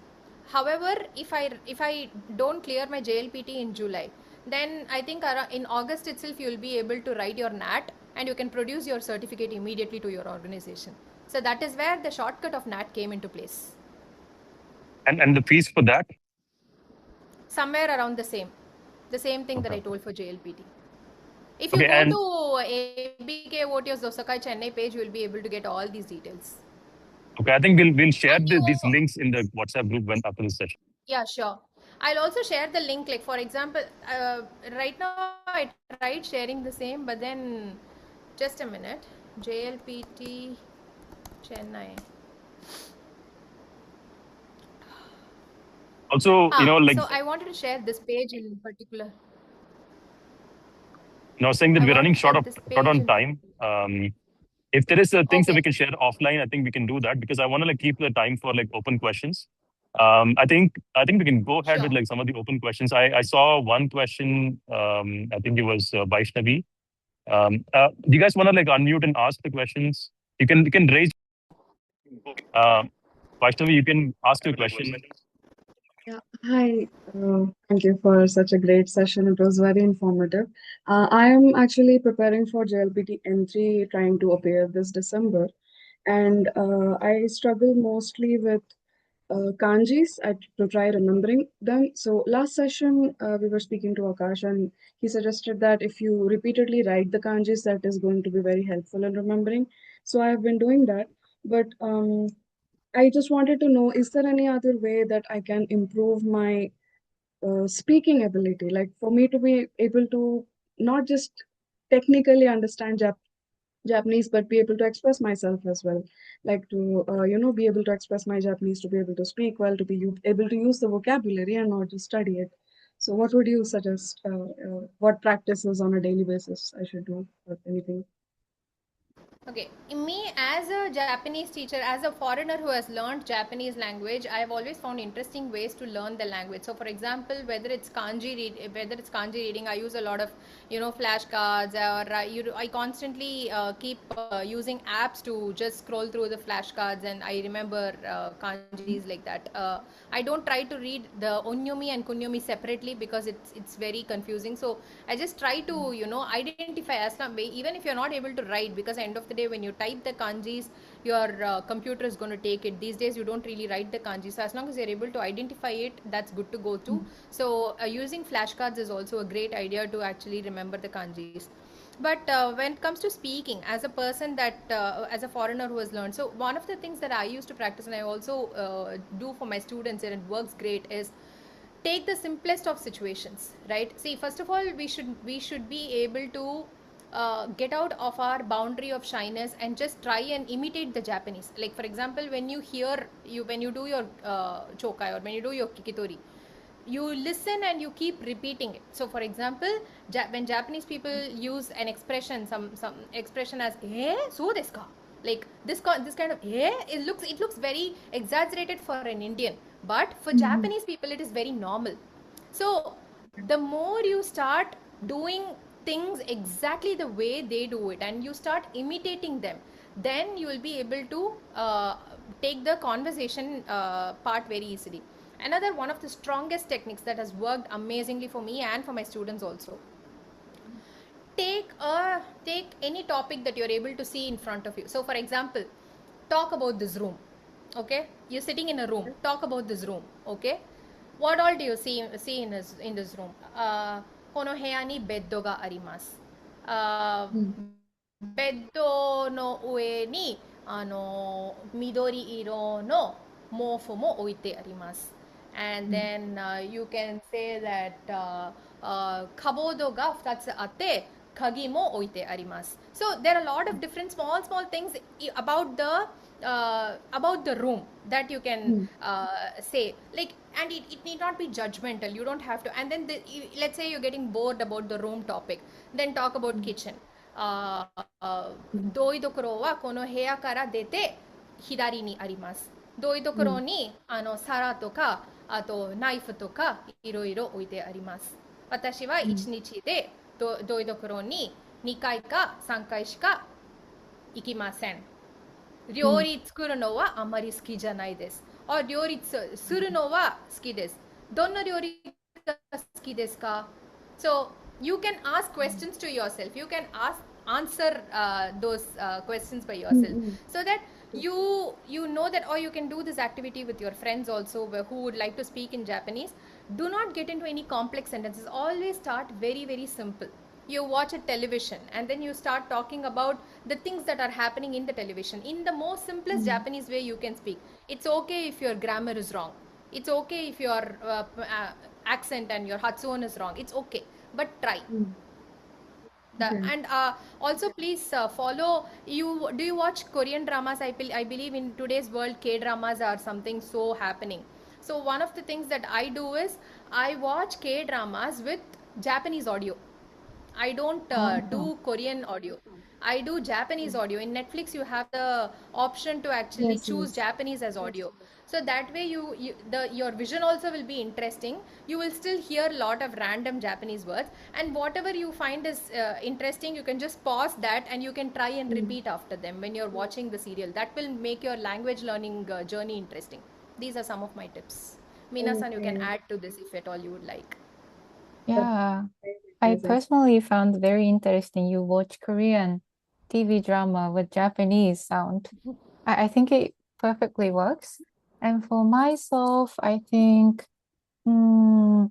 However, if I don't clear my JLPT in July, then I think in August itself you will be able to write your NAT and you can produce your certificate immediately to your organization. So that is where the shortcut of NAT came into place. And the fees for that? Somewhere around the same thing that I told for JLPT. If you Okay, go and to ABK OTS Dosakai Chennai page, you will be able to get all these details. okay, I think we'll share And these links in the WhatsApp group when after this session. Yeah, sure. I'll also share the link. Like for example, right now I tried sharing the same, but then just a minute. JLPT Chennai. Also, like so I wanted to share this page in particular. saying that I we're running want to short share this on page time. If there is things that Okay. we can share offline, I think we can do that, because I want to keep the time for open questions. I think we can go ahead Sure. with some of the open questions. I saw one question. I think it was Vaishnavi. Do you guys want to unmute and ask the questions? You can raise. Vaishnavi, you can ask your question. Yeah, hi. Thank you for such a great session. It was very informative. I am actually preparing for JLPT N3, trying to appear this December, and I struggle mostly with kanjis to try remembering them. So last session, we were speaking to Akash, and he suggested that if you repeatedly write the kanjis, that is going to be very helpful in remembering. So I have been doing that, but I just wanted to know, is there any other way that I can improve my speaking ability? Like for me to be able to not just technically understand Japanese, but be able to express myself as well. Like to, be able to express my Japanese, to be able to speak well, to be able to use the vocabulary and not just study it. So what would you suggest? What practices on a daily basis I should do, or anything? Okay, me as a Japanese teacher, as a foreigner who has learned Japanese language, I have always found interesting ways to learn the language. So, for example, whether it's kanji reading, I use a lot of flashcards, or I constantly keep using apps to just scroll through the flashcards, and I remember kanjis like that. I don't try to read the onyomi and kunyomi separately because it's very confusing. So I just try to identify as long, even if you're not able to write, because end of the day when you type the kanjis, your computer is going to take it. These days you don't really write the kanji, so as long as you're able to identify it, that's good to go to. So using flashcards is also a great idea to actually remember the kanjis. But when it comes to speaking, as a person that as a foreigner who has learned, so one of the things that I used to practice, and I also do for my students, and it works great, is take the simplest of situations, right? See, first of all, we should be able to get out of our boundary of shyness and just try and imitate the Japanese. Like for example, when you do your chokai or when you do your kikitori, you listen and you keep repeating it. So for example, when Japanese people use an expression, some expression as so desu ka, like this kind of it looks very exaggerated for an Indian, but for Japanese people it is very normal. So the more you start doing things exactly the way they do it and you start imitating them, then you will be able to take the conversation part very easily. Another one of the strongest techniques that has worked amazingly for me and for my students also, take any topic that you're able to see in front of you. So for example, talk about this room. Okay, you're sitting in a room, talk about this room. Okay, what all do you see in this room? この部屋にベッドがあります。ベッドの上に緑色の毛布も置いてあります。And then you can say that カボードが2つあって鍵も置いてあります。So there are a lot of different small things about the room that you can say, like, and it need not be judgmental. You don't have to. And then let's say you're getting bored about the room topic, then talk about kitchen. 同意どころはこの部屋から出て左にあります。同意どころに皿とかあとナイフとかいろいろ置いてあります。私は1日で同意どころに2回か3回しか行きません。料理作るのはあんまり好きじゃないです。料理するのは好きです。どんな料理が好きですか？ So you can ask questions to yourself. You can answer those questions by yourself, so that you know that, or you can do this activity with your friends also who would like to speak in Japanese. Do not get into any complex sentences. Always start very, very simple. You watch a television and then you start talking about the things that are happening in the television in the most simplest Japanese way you can speak. It's okay if your grammar is wrong. It's okay if your accent and your hatsuon is wrong. It's okay, but try. And also please follow. Do you watch Korean dramas? I believe in today's world K dramas are something so happening. So one of the things that I do is I watch K dramas with Japanese audio. I don't do Korean audio. I do Japanese audio. In Netflix, you have the option to actually choose Japanese as audio. So that way, your vision also will be interesting. You will still hear a lot of random Japanese words, and whatever you find is interesting, you can just pause that and you can try and repeat after them when you're watching the serial. That will make your language learning journey interesting. These are some of my tips. Mina-san, you can add to this if at all you would like. Yeah, I personally found very interesting. You watch Korean TV drama with Japanese sound. I think it perfectly works. And for myself, I think I'm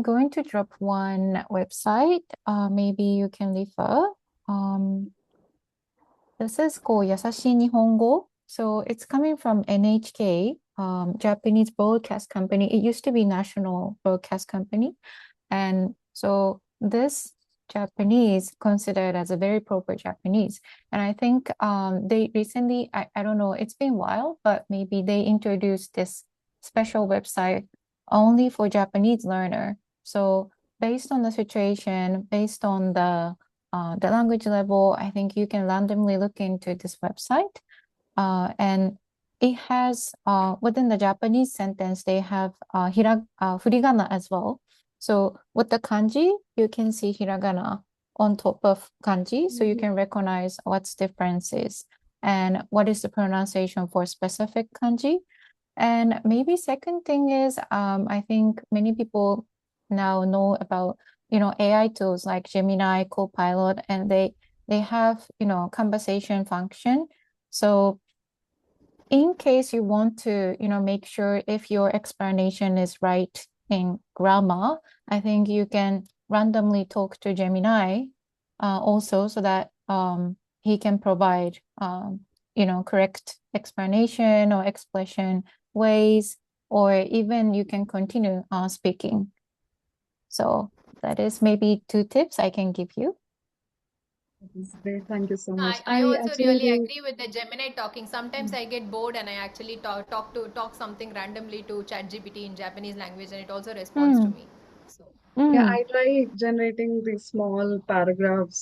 going to drop one website. Maybe you can refer. This is called Yasashi Nihongo. So it's coming from NHK, Japanese broadcast company. It used to be National Broadcast Company. And so this Japanese considered as a very proper Japanese. And I think they recently, I don't know, it's been a while, but maybe they introduced this special website only for Japanese learner. So based on the situation, based on the language level, I think you can randomly look into this website. And it has, within the Japanese sentence, they have furigana as well. So with the kanji, you can see hiragana on top of kanji, so you can recognize what's differences and what is the pronunciation for specific kanji. And maybe second thing is, I think many people now know about, AI tools like Gemini, Copilot, and they have, conversation function. So in case you want to, make sure if your explanation is right in grammar, I think you can randomly talk to Gemini also, so that he can provide, correct explanation or expression ways, or even you can continue speaking. So that is maybe 2 tips I can give you. That is great. Thank you so No, much. I I also actually really do. agree with the Gemini talking. Sometimes I get bored and I actually talk something randomly to ChatGPT in Japanese language, and it also responds to Mm, me. So Yeah, mm, I try generating these small paragraphs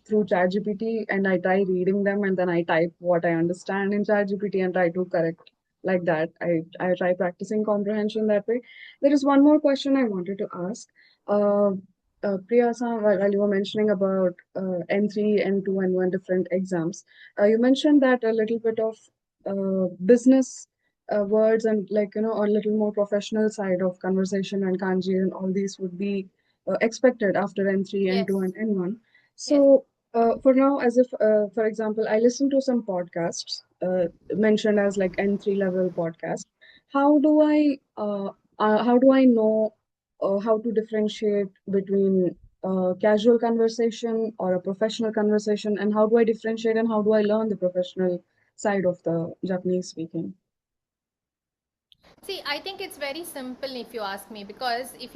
through ChatGPT and I try reading them and then I type what I understand in ChatGPT and try to correct like that. I try practicing comprehension that way. There is one more question I wanted to ask. Uh, Priya-san, while you were mentioning about N3, N2, and one different exams, you mentioned that a little bit of business words and like a little more professional side of conversation and kanji and all these would be expected after N3, N2, yes, and N1. yes. So for now, as if for example, I listen to some podcasts mentioned as like N3 level podcast. How do I know how to differentiate between casual conversation or a professional conversation, and how do I differentiate and how do I learn the professional side of the Japanese speaking? See, I think it's very simple if you ask me, because if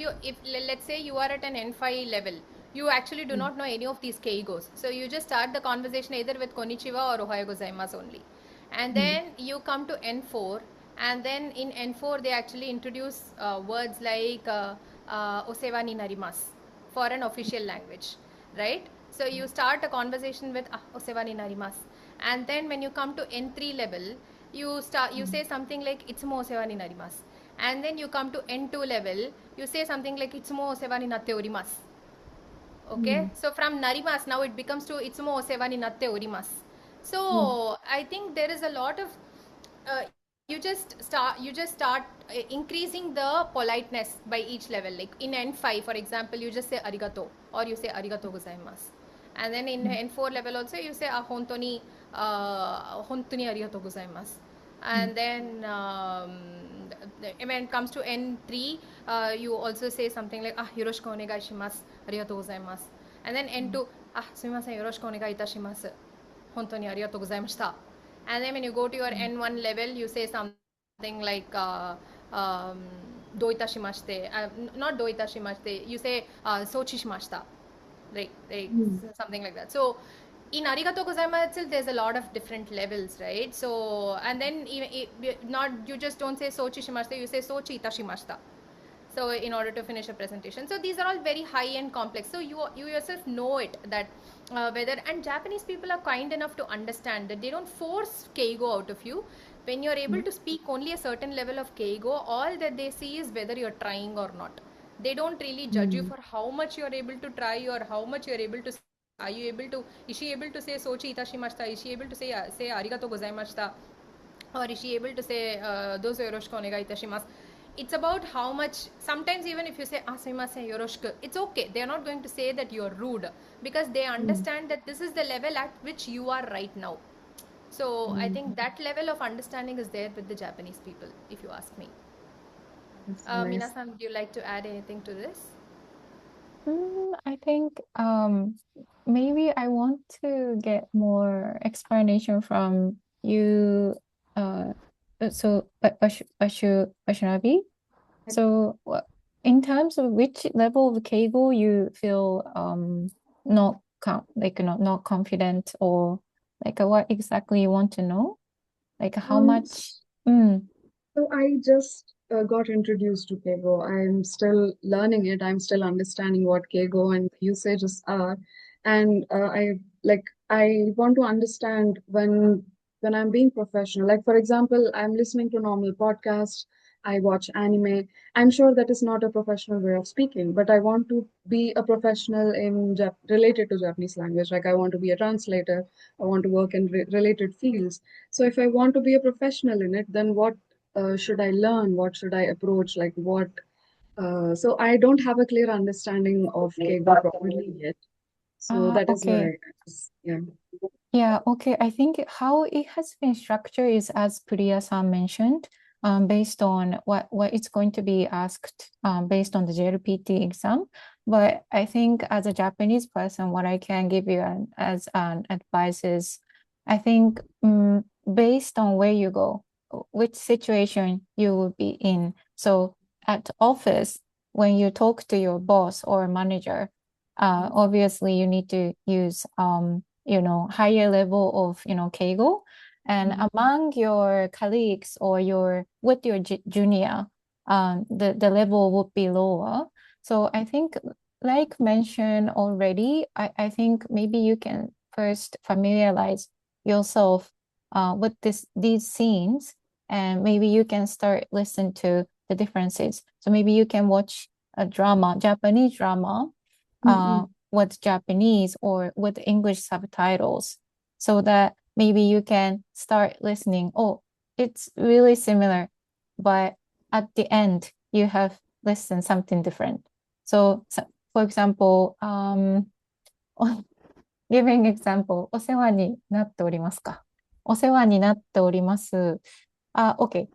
let's say you are at an N5 level, you actually do not know any of these keigos. So you just start the conversation either with konnichiwa or ohayo gozaimasu only. And Mm. then you come to N4, and then in N4 they actually introduce words like osewa ni narimasu for an official language, right? So you start a conversation with osewa ni narimasu, and then when you come to N3 level, you say something like itsumo osewa ni narimasu, and then you come to N2 level, you say something like itsumo osewa ni natte orimasu. Okay, Mm. so from narimas now it becomes to itsumo osewa ni natte orimasu. So Mm. I think there is a lot of you just start increasing the politeness by each level. Like in N5 for example, you just say arigato, or you say arigato gozaimasu, and then in Mm. N4 level also you say hontoni arigato gozaimasu. Mm. And then when it comes to N3, you also say something like yoroshiku onegai shimasu, arigato gozaimasu. And then N2, sumimasen, yoroshiku onegai itashimasu, hontoni arigato gozaimashita. And then when you go to your N1 level, you say something like um, doita shimashite, not doita shimashite, you say sochi shimashita, like Mm. something like that. So in arigato gozaimasu itself, there's a lot of different levels, right? So and then not, you just don't say sochi shimashita, you say sochi itashimashita. So in order to finish a presentation, so these are all very high and complex, so you yourself know it, that whether, and Japanese people are kind enough to understand that they don't force keigo out of you. When you're able to speak only a certain level of keigo, all that they see is whether you're trying or not. They don't really judge you Mm. for how much you're able to try or how much you're able to say. Are you able to, is she able to say sochi itashimashita, is she able to say arigato gozaimashita, or is she able to say dozo yoroshiku onegai itashimasu. It's about how much. Sometimes even if you say sumimasen yoroshiku, it's okay, they are not going to say that you're rude, because they Mm. understand that this is the level at which you are right now. So I Mm. think that level of understanding is there with the Japanese people, if you ask me. That's so nice. Minasan, would you like to add anything to this? I think maybe I want to get more explanation from you. So Vaishnavi. So in terms of which level of Keigo you feel not confident, or like what exactly you want to know? Like how Um, much? Mm, So I just got introduced to Keigo. I'm still learning it. I'm still understanding what Keigo and usages are, and I want to understand when I'm being professional. Like for example, I'm listening to normal podcasts. I watch anime. I'm sure that is not a professional way of speaking, but I want to be a professional in related to Japanese language. Like I want to be a translator. I want to work in related fields. So if I want to be a professional in it, then what should I learn? What should I approach? Like what? So I don't have a clear understanding of Keigo properly yet. So that is why, okay. yeah. Yeah, okay. I think how it has been structured is as Priya-san mentioned, based on what it's going to be asked, based on the JLPT exam. But I think as a Japanese person, what I can give you as an advice is, I think based on where you go, which situation you will be in. So at office, when you talk to your boss or manager, obviously you need to use, higher level of, keigo. And among your colleagues or with your junior, the level would be lower. So I think, like mentioned already, I think maybe you can first familiarize yourself with these scenes, and maybe you can start listen to the differences. So maybe you can watch a drama, Japanese drama, with Japanese or with English subtitles, so that maybe you can start listening. Oh, it's really similar, but at the end you have listened something different. So for example, giving example, お世話になっておりますか？お世話になっております。Okay.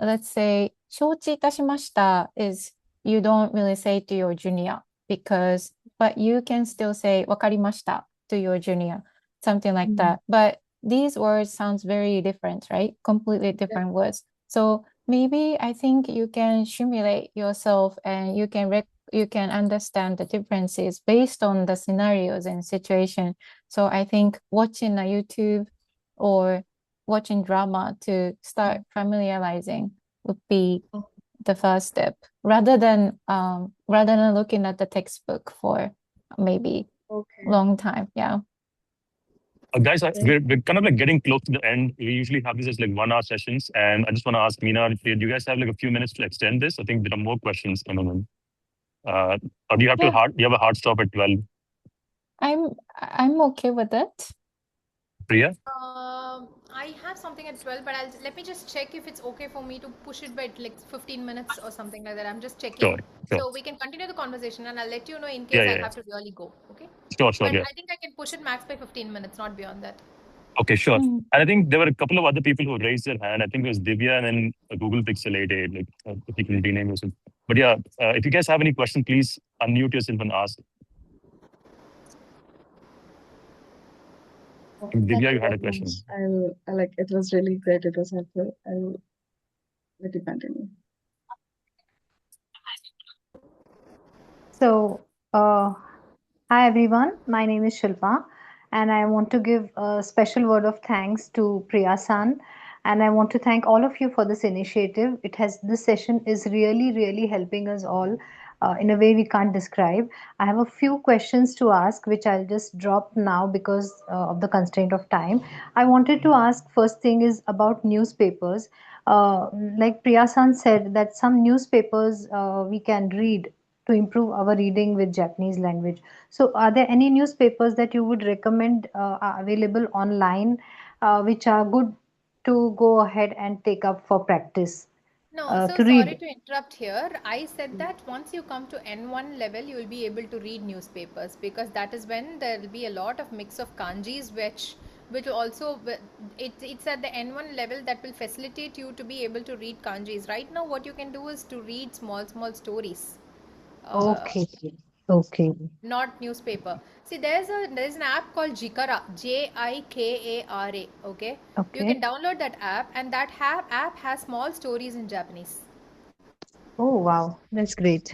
Let's say 承知いたしました is you don't really say to your junior but you can still say わかりました to your junior, something like that. But these words sounds very different, right? Completely different words. So maybe I think you can simulate yourself and you can understand the differences based on the scenarios and situation. So I think watching a YouTube or watching drama to start familiarizing would be the first step, rather than looking at the textbook for maybe long time. Yeah. Guys, we're kind of like getting close to the end. We usually have this as like 1 hour sessions, and I just want to ask Mina, do you guys have like a few minutes to extend this? I think there are more questions coming in. Or do you have you have a hard stop at 12? I'm okay with it. Priya? I have something at 12, but let me just check if it's okay for me to push it by like 15 minutes or something like that. I'm just checking. Sure. So we can continue the conversation, and I'll let you know in case I have to really go. Okay? Sure. But I think I can push it max by 15 minutes, not beyond that. Okay, sure. And I think there were a couple of other people who raised their hand. I think it was Divya and then Google Pixel 88, like if you can rename yourself. But yeah, if you guys have any questions, please unmute yourself and ask. Divya, you had a question. It was really great. It was helpful. I'll let you continue. So, hi everyone. My name is Shilpa, and I want to give a special word of thanks to Priya-san, and I want to thank all of you for this initiative. This session is really helping us all in a way we can't describe. I have a few questions to ask, which I'll just drop now because of the constraint of time. I wanted to ask, first thing is about newspapers. Like Priya-san said, that some newspapers we can read to improve our reading with Japanese language. So are there any newspapers that you would recommend are available online which are good to go ahead and take up for practice? No, so to sorry read? to interrupt here. I said that once you come to N1 level, you will be able to read newspapers, because that is when there will be a lot of mix of kanjis, which will also, it's at the N1 level that will facilitate you to be able to read kanjis. Right now, what you can do is to read small stories. Okay. Not newspaper. See, there's an app called Jikara, Jikara. Okay, you can download that app, and that app has small stories in Japanese. Oh wow, that's great.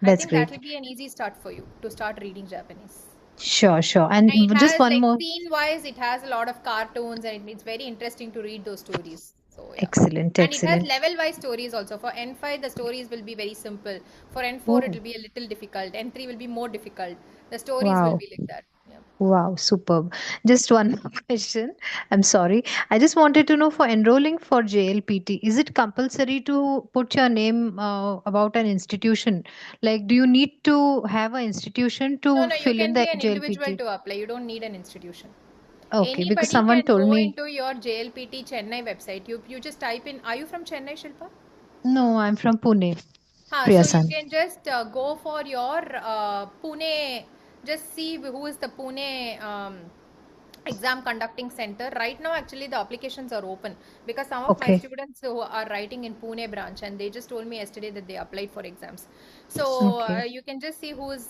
I think that will be an easy start for you to start reading Japanese. Sure. And it just has, one like, more. scene-wise, it has a lot of cartoons, and it's very interesting to read those stories. So yeah. Excellent. And it has level-wise stories also. For N5, the stories will be very simple. For N4, it will be a little difficult. N3 will be more difficult. The stories will be like that. Yeah. Wow, superb. Just one more question. I'm sorry. I just wanted to know, for enrolling for JLPT, is it compulsory to put your name about an institution? Like, do you need to have an institution to No, you fill in can the be an individual JLPT? to apply. You don't need an institution. Okay, because Anybody someone can told go me. into your JLPT Chennai website. You just type in, are you from Chennai, Shilpa? No, I'm from Pune. So you Priyasan. can just go for your Pune, just see who is the Pune exam conducting center. Right now, actually, the applications are open, because some of my students who are writing in Pune branch, and they just told me yesterday that they applied for exams. So you can just see who is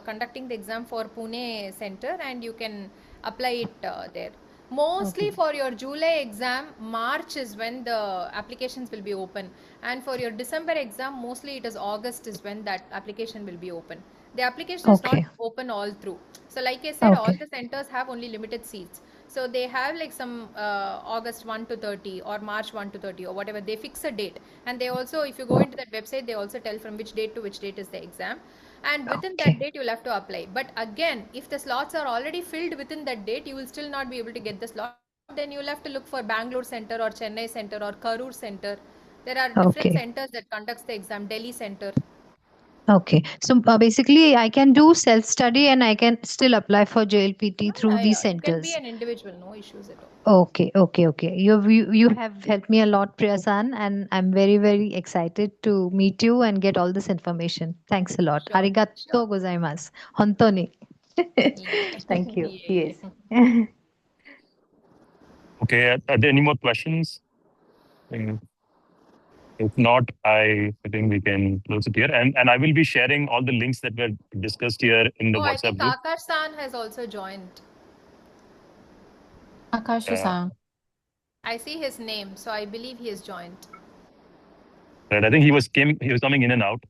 conducting the exam for Pune center, and you can apply it there. Mostly Okay. for your July exam, March is when the applications will be open. And for your December exam, mostly it is August is when that application will be open. The application is not Okay. open all through. So like I said, all Okay. the centers have only limited seats. So they have like some August 1 to 30 or March 1 to 30 or whatever. They fix a date. And they also, if you go into that website, they also tell from which date to which date is the exam, and within that Okay. date you'll have to apply. But again, if the slots are already filled within that date, you will still not be able to get the slot. Then you'll have to look for Bangalore center or Chennai center or Karur center. There are different Okay. centers that conducts the exam. Delhi center. Okay. So basically, I can do self study and I can still apply for JLPT through Yeah, these yeah, you can be centers. an individual, no issues at all. Okay, okay, okay. You have helped me a lot, Priyasan, and I'm very, very excited to meet you and get all this information. Thanks a lot. Sure, Arigato sure. gozaimasu. Honto ni. Yeah. Thank you. Yeah. Yes. Okay, are there any more questions? Mm, If not, I think we can close it here. And I will be sharing all the links that were discussed here in the Oh, I WhatsApp think group. Akash-san has also joined. Akashi-san. I see his name, so I believe he has joined. Right, I think he was coming in and out.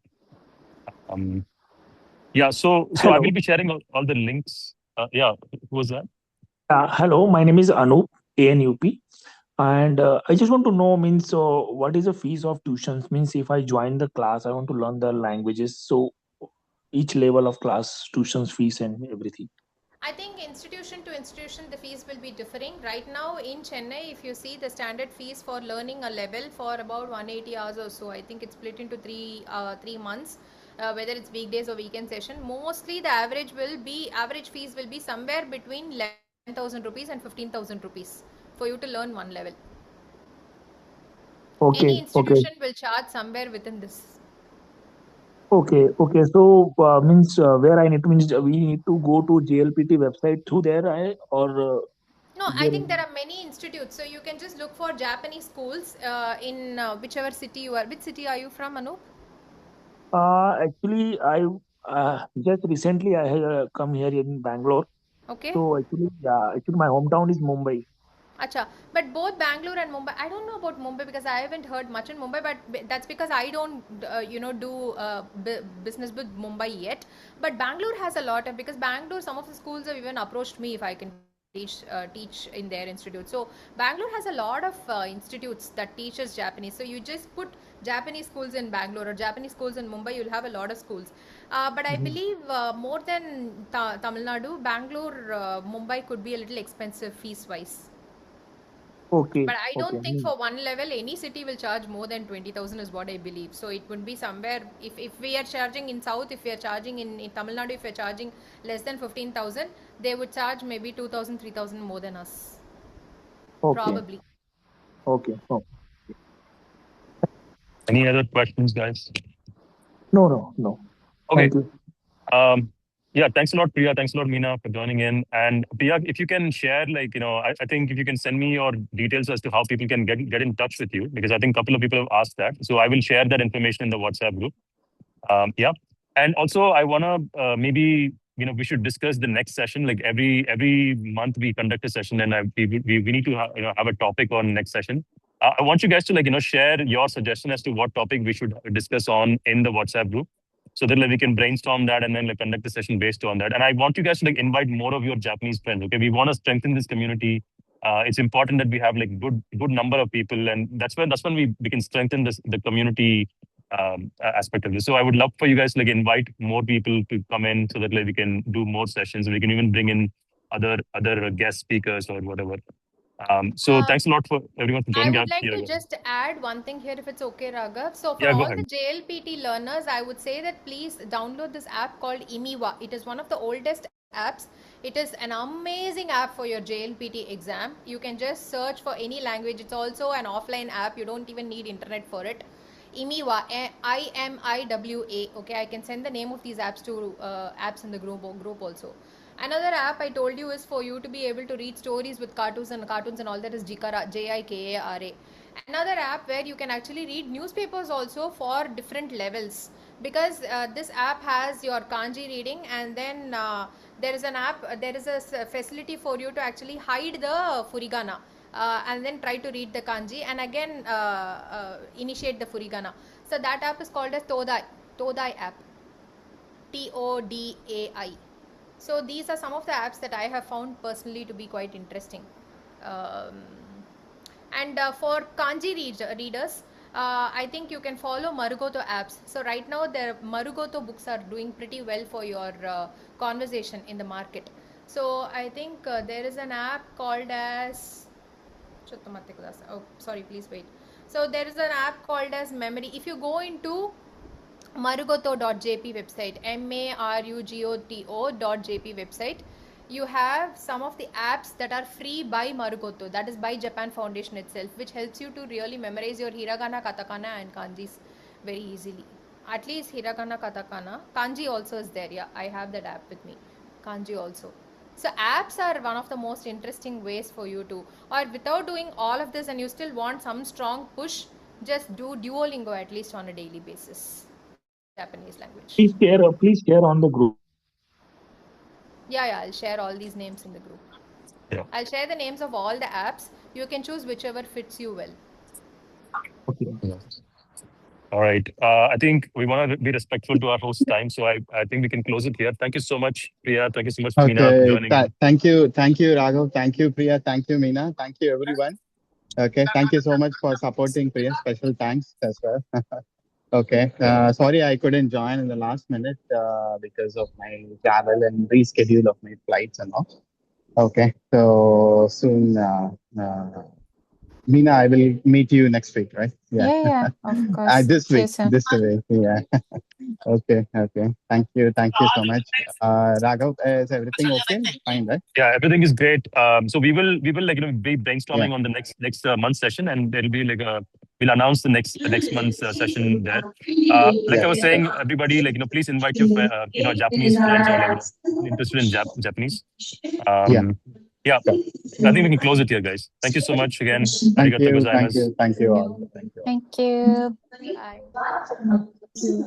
Yeah, so I Hello. will be sharing all the links. Yeah, who was that? Hello, my name is Anup, ANUP. And I just want to know, means, what is the fees of tuitions? Means, if I join the class, I want to learn the languages. So each level of class, tuitions fees and everything. I think institution to institution the fees will be differing. Right now in Chennai, if you see the standard fees for learning a level for about 180 hours or so, I think it's split into three months, whether it's weekdays or weekend session. Mostly the average fees will be somewhere between 11,000 rupees and 15,000 rupees for you to learn one level. Okay, Any okay, institution will charge somewhere within this. okay. So means where I need to means we need to go to JLPT website through there, No, I there. think there are many institutes. So you can just look for Japanese schools in whichever city you are. Which city are you from, Anup? Actually, I just recently I have come here in Bangalore. Okay. So actually, yeah, actually my hometown is Mumbai. Acha, but both Bangalore and Mumbai, I don't know about Mumbai because I haven't heard much in Mumbai, but that's because I don't, do business with Mumbai yet. But Bangalore has a lot of, because Bangalore, some of the schools have even approached me if I can teach in their institute. So Bangalore has a lot of institutes that teaches Japanese. So you just put Japanese schools in Bangalore or Japanese schools in Mumbai, you'll have a lot of schools. But I Mhm. believe more than Tamil Nadu, Bangalore, Mumbai could be a little expensive fees wise. Okay, But I okay. don't think for one level any city will charge more than 20,000 is what I believe. So it would be somewhere, if we are charging in South, if we are charging in Tamil Nadu, if we are charging less than 15,000, they would charge maybe 2,000, 3,000 more than us. Okay, Probably. okay. Oh. Any other questions, guys? No, no, no. Okay. Thank you. Yeah, thanks a lot, Priya. Thanks a lot, Meena, for joining in. And Priya, if you can share, I think if you can send me your details as to how people can get in touch with you, because I think a couple of people have asked that. So I will share that information in the WhatsApp group. Yeah. And also, I wanna maybe we should discuss the next session. Like every month we conduct a session, and we need to have a topic on next session. I want you guys to share your suggestion as to what topic we should discuss on in the WhatsApp group, so that we can brainstorm that and then conduct a session based on that. And I want you guys to invite more of your Japanese friends. Okay, we want to strengthen this community. It's important that we have good number of people, and that's when we can strengthen the community aspect of this. So I would love for you guys to invite more people to come in, so that we can do more sessions. We can even bring in other guest speakers or whatever. So thanks a lot for everyone for I joining. would like Yeah, to just add one thing here if it's okay, Raghav. So for yeah, go all the ahead. JLPT learners, I would say that please download this app called Imiwa. It is one of the oldest apps. It is an amazing app for your JLPT exam. You can just search for any language. It's also an offline app. You don't even need internet for it. Imiwa, IMIWA. Okay, I can send the name of these apps to apps in the group also. Another app I told you is for you to be able to read stories with cartoons and all, that is Jikara, Jikara. Another app where you can actually read newspapers also for different levels. because this app has your kanji reading, and then there is a facility for you to actually hide the furigana, and then try to read the kanji, and again initiate the furigana. So that app is called as Todai app, TODAI. So these are some of the apps that I have found personally to be quite interesting. And for kanji readers, I think you can follow Marugoto apps. So right now the Marugoto books are doing pretty well for your conversation in the market. So I think there is an app called as oh sorry, please wait. So there is an app called as Memory. If you go into marugoto.jp website, marugoto.jp website, you have some of the apps that are free by Marugoto, that is by Japan Foundation itself, which helps you to really memorize your hiragana, katakana and kanjis very easily. At least hiragana, katakana. Kanji also is there. Yeah, I have that app with me. Kanji also. So apps are one of the most interesting ways for you to, or without doing all of this and you still want some strong push, just do Duolingo at least on a daily basis. Japanese language. Please share on the group. Yeah, I'll share all these names in the group. Yeah. I'll share the names of all the apps. You can choose whichever fits you well. Okay. Yeah. All right. I think we want to be respectful to our host's time, so I think we can close it here. Thank you so much, Priya. Thank you so much, Mina, for joining in. Thank you, Raghav. Thank you, Priya. Thank you, Mina. Thank you, everyone. Okay, thank you so much for supporting Priya. Special thanks as well. Okay, sorry I couldn't join in the last minute because of my travel and reschedule of my flights and all. Okay, so soon, Mina, I will meet you next week, right? Yeah, of course. This See you week, soon. this week, yeah. Okay. Thank you so much. Raghav, is everything okay? Fine, right? Yeah, everything is great. So we will be brainstorming on the next month session, and there'll be we'll announce the next month's session there. Like I was saying, everybody please invite your Japanese friends or interested in Japanese. Yeah, I think we can close it here, guys. Thank you so much again. Thank Arigato you gozaimasu. all. Thank you all. Thank you. Bye. Thank you.